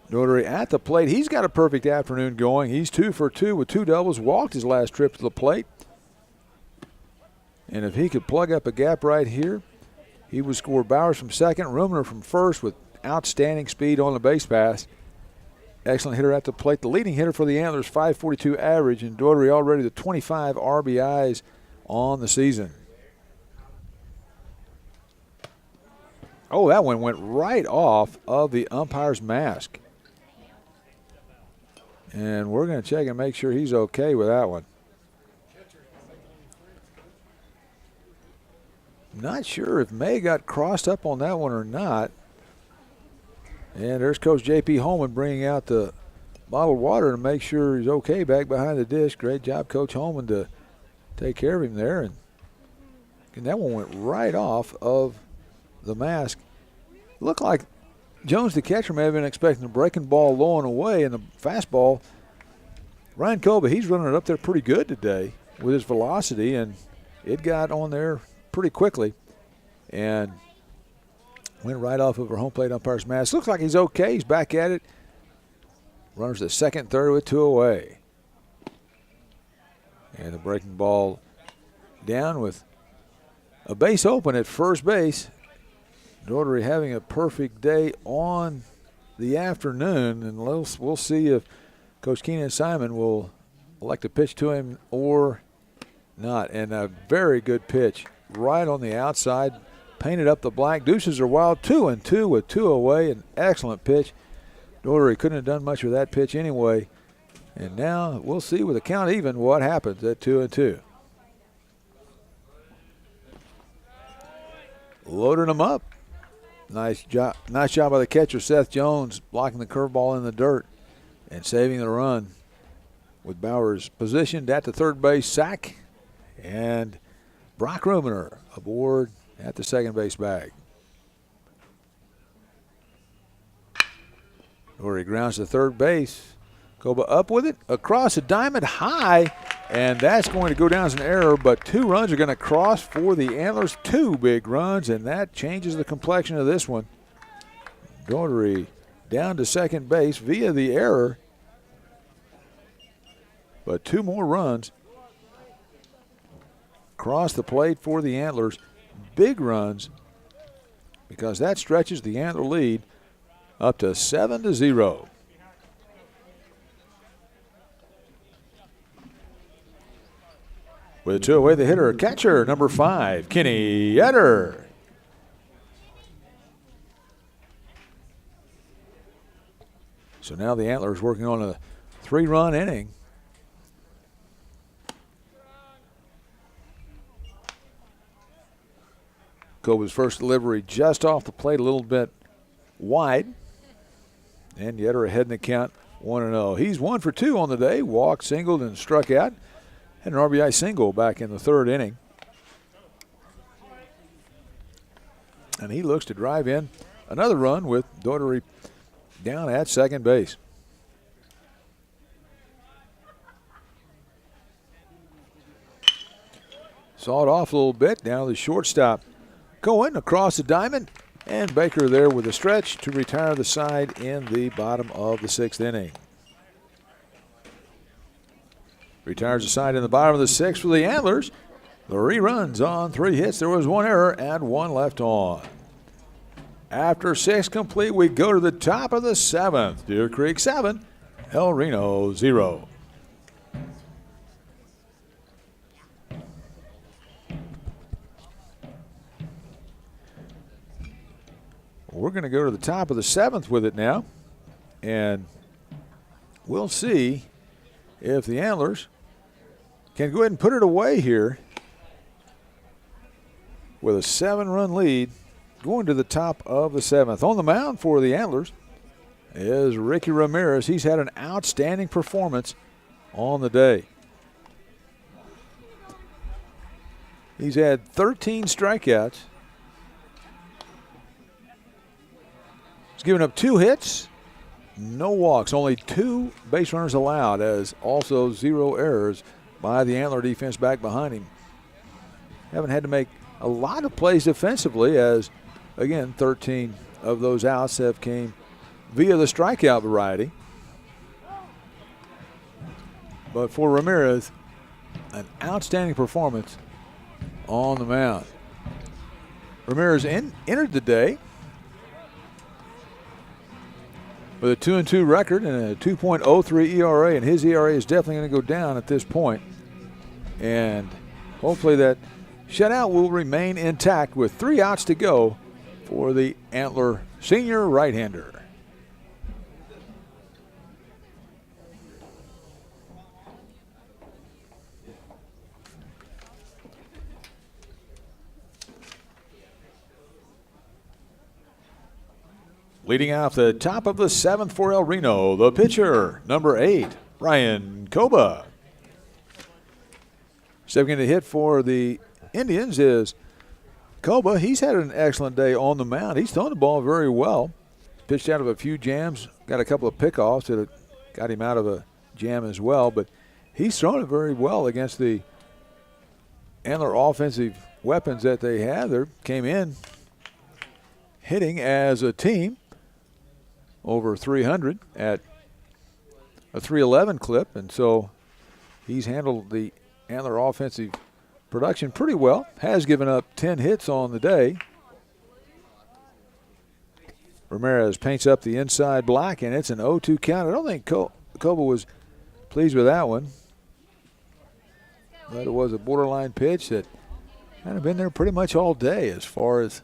Daugherty at the plate. He's got a perfect afternoon going. He's 2 for 2 with 2 doubles, walked his last trip to the plate. And if he could plug up a gap right here, he would score Bowers from second, Rumener from first with outstanding speed on the base pass. Excellent hitter at the plate. The leading hitter for the Antlers, 542 average, and Daugherty already the 25 RBIs on the season. Oh, that one went right off of the umpire's mask. And we're going to check and make sure he's okay with that one. Not sure if May got crossed up on that one or not. And there's Coach J.P. Holman bringing out the bottled water to make sure he's okay back behind the dish. Great job, Coach Holman, to take care of him there. And that one went right off of the mask. Looked like Jones, the catcher, may have been expecting a breaking ball low and away, and the fastball. Ryan Koba, he's running it up there pretty good today with his velocity, and it got on there pretty quickly and went right off of our home plate umpire's mask. Looks like he's okay. He's back at it. Runners the second, third with 2 away. And the breaking ball down with a base open at first base. Daugherty having a perfect day on the afternoon, and we'll see if Coach Keenan Simon will elect to pitch to him or not. And a very good pitch right on the outside, painted up the black. Deuces are wild, 2-2 with 2 away. An excellent pitch. Daugherty couldn't have done much with that pitch anyway. And now we'll see with the count even what happens at 2-2. Loading them up. Nice job by the catcher, Seth Jones, blocking the curveball in the dirt and saving the run with Bowers positioned at the third base sack, and Brock Rumener aboard at the second base bag. Daugherty grounds to third base. Koba up with it, across the diamond, high, And that's going to go down as an error, but 2 runs are going to cross for the Antlers. 2 big runs, and that changes the complexion of this one. Daugherty down to second base via the error. But 2 more runs cross the plate for the Antlers. Big runs, because that stretches the Antler lead up to 7-0. With 2 away, the hitter, catcher, number 5, Kenny Etter. So now the Antlers working on a 3-run inning. Coba's first delivery just off the plate, a little bit wide. And Yetter ahead in the count, 1-0. He's 1 for 2 on the day, walked, singled, and struck out. Had an RBI single back in the 3rd inning. And he looks to drive in another run with Daugherty down at second base. Saw it off a little bit, down to the shortstop. Cohen across the diamond, and Baker there with a stretch to retire the side in the bottom of the 6th inning. Retires the side in the bottom of the 6th for the Antlers. 3 runs on 3 hits. There was 1 error and 1 left on. After 6 complete, we go to the top of the 7th. Deer Creek 7, El Reno 0. We're going to go to the top of the 7th with it now, and we'll see if the Antlers can go ahead and put it away here with a 7-run lead going to the top of the 7th. On the mound for the Antlers is Ricky Ramirez. He's had an outstanding performance on the day. He's had 13 strikeouts. He's given up 2 hits, no walks, only 2 base runners allowed, as also 0 errors by the Antler defense back behind him. Haven't had to make a lot of plays defensively, as, again, 13 of those outs have came via the strikeout variety. But for Ramirez, an outstanding performance on the mound. Ramirez entered the day with a 2-2 record and a 2.03 ERA, and his ERA is definitely going to go down at this point. And hopefully that shutout will remain intact with 3 outs to go for the Antler senior right-hander. Leading off the top of the 7th for El Reno, the pitcher, number 8, Ryan Koba. Stepping in to hit for the Indians is Koba. He's had an excellent day on the mound. He's thrown the ball very well. Pitched out of a few jams, got a couple of pickoffs that got him out of a jam as well, but he's thrown it very well against the Antler offensive weapons that they have. They came in hitting as a team over 300 at a 311 clip, and so he's handled the Antler offensive production pretty well. Has given up 10 hits on the day. Ramirez paints up the inside black, and it's an 0-2 count. I don't think Koba was pleased with that one, but it was a borderline pitch that kind of been there pretty much all day as far as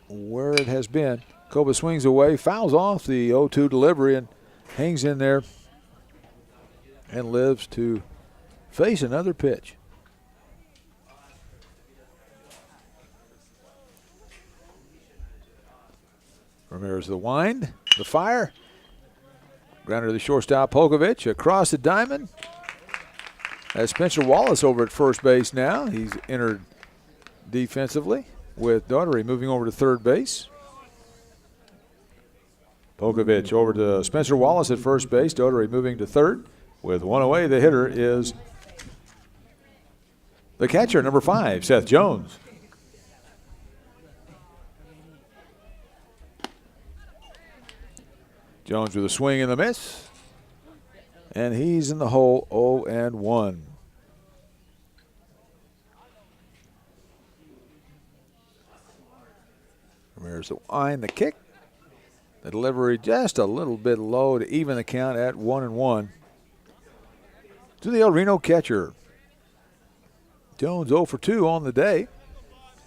where it has been. Koba swings away, fouls off the 0-2 delivery, and hangs in there and lives to face another pitch. Ramirez the wind, the fire. Grounder to the shortstop, Polkovich, across the diamond. That's Spencer Wallace over at first base now. He's entered defensively with Daugherty moving over to third base. Polkovich over to Spencer Wallace at first base. Daugherty moving to third. With 1 away, the hitter is the catcher, number 5, Seth Jones. Jones with a swing and a miss. And he's in the hole, 0-1. Ramirez to wind the kick. The delivery just a little bit low to even the count at 1-1. To the El Reno catcher. Jones 0 for 2 on the day.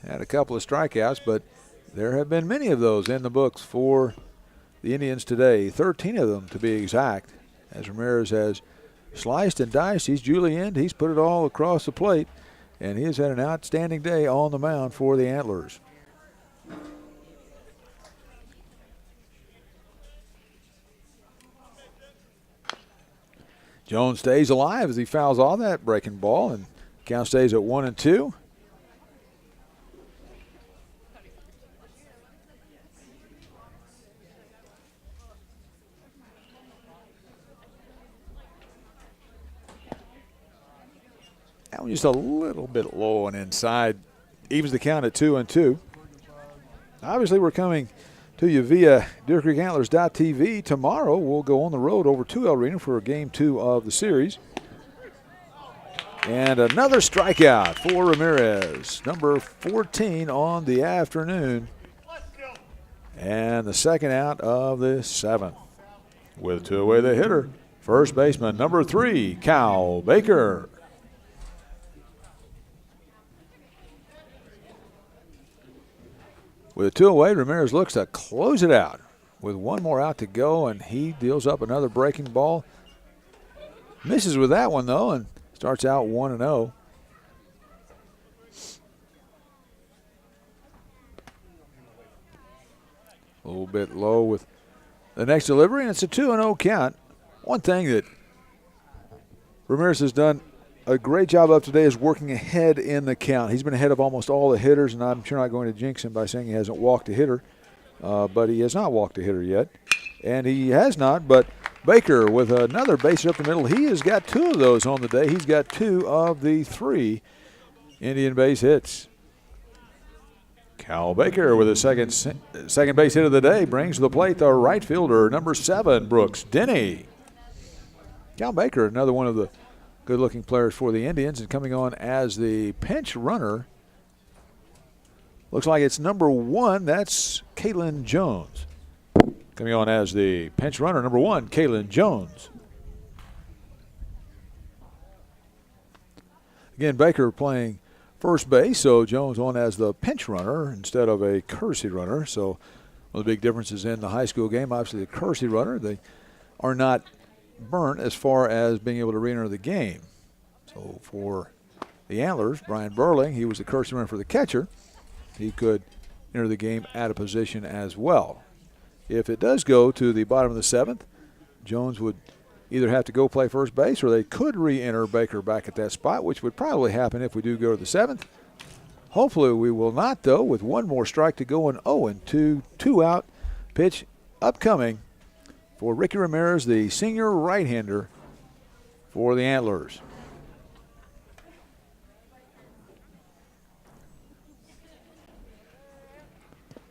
Had a couple of strikeouts, but there have been many of those in the books for the Indians today. 13 of them to be exact. As Ramirez has sliced and diced, he's julienned, he's put it all across the plate, and he has had an outstanding day on the mound for the Antlers. Jones stays alive as he fouls off that breaking ball, and count stays at 1-2. That one just a little bit low and inside. Evens the count at 2-2. Obviously, we're coming to you via DeerCreekAntlers.tv. Tomorrow, we'll go on the road over to El Reno for Game 2 of the series. And another strikeout for Ramirez, number 14 on the afternoon. And the second out of the 7th. With 2 away, the hitter, first baseman, number 3, Cal Baker. With 2 away, Ramirez looks to close it out with 1 more out to go, and he deals up another breaking ball. Misses with that one, though, and starts out 1-0. A little bit low with the next delivery, and it's a 2-0 count. One thing that Ramirez has done a great job of today is working ahead in the count. He's been ahead of almost all the hitters, and I'm sure not going to jinx him by saying he hasn't walked a hitter, but he has not walked a hitter yet. And he has not, but Baker with another base up the middle. He has got 2 of those on the day. He's got 2 of the 3 Indian base hits. Cal Baker with a second base hit of the day brings to the plate the right fielder, number 7, Brooks Denny. Cal Baker, another one of the good-looking players for the Indians, and coming on as the pinch runner. Looks like it's number 1. That's Kalen Jones. Coming on as the pinch runner, number 1, Kalen Jones. Again, Baker playing first base, so Jones on as the pinch runner instead of a courtesy runner. So one of the big differences in the high school game, obviously the courtesy runner, they are not burnt as far as being able to re-enter the game. So for the Antlers, Brian Burling, he was the courtesy runner for the catcher. He could enter the game at a position as well. If it does go to the bottom of the 7th, Jones would either have to go play first base, or they could re-enter Baker back at that spot, which would probably happen if we do go to the 7th. Hopefully we will not, though, with 1 more strike to go, and 0-2, 2-out pitch upcoming for Ricky Ramirez, the senior right-hander for the Antlers.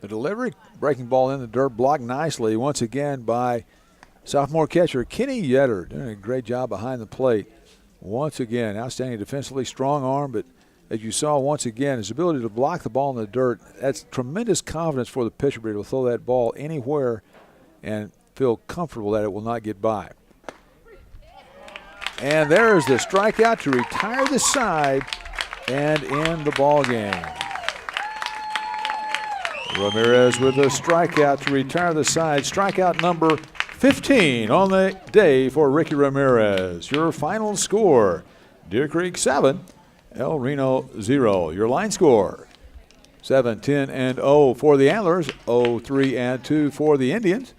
The delivery, breaking ball in the dirt, blocked nicely once again by sophomore catcher Kenny Yetter, doing a great job behind the plate. Once again, outstanding defensively, strong arm, but as you saw once again, his ability to block the ball in the dirt, that's tremendous confidence for the pitcher to be able to throw that ball anywhere and feel comfortable that it will not get by. And there's the strikeout to retire the side and end the ball game. Ramirez with a strikeout to retire the side. Strikeout number 15 on the day for Ricky Ramirez. Your final score, Deer Creek 7, El Reno 0. Your line score, 7-10-0 for the Antlers, 0-3-2 for the Indians.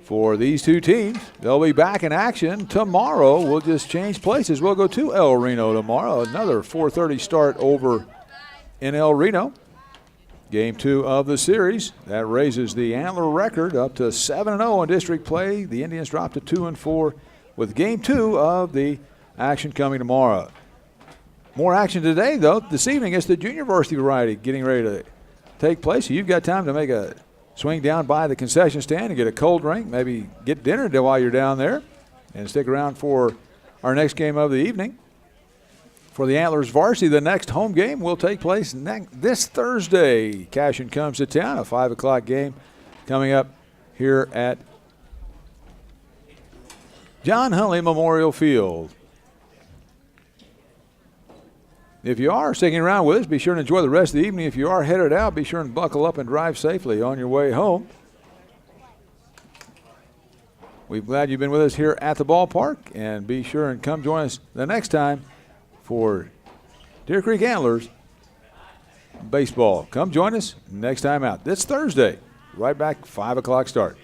For these 2 teams, they'll be back in action tomorrow. We'll just change places. We'll go to El Reno tomorrow. Another 4:30 start over in El Reno. Game 2 of the series. That raises the Antler record up to 7-0 in district play. The Indians drop to 2-4 with Game 2 of the action coming tomorrow. More action today, though. This evening, it's the junior varsity variety getting ready to take place. So you've got time to make a swing down by the concession stand and get a cold drink, maybe get dinner while you're down there, and stick around for our next game of the evening. For the Antlers varsity, the next home game will take place this Thursday. Cashion comes to town, a 5 o'clock game coming up here at John Huntley Memorial Field. If you are sticking around with us, be sure to enjoy the rest of the evening. If you are headed out, be sure and buckle up and drive safely on your way home. We're glad you've been with us here at the ballpark, and be sure and come join us the next time for Deer Creek Antlers baseball. Come join us next time out. This Thursday, right back, 5 o'clock start.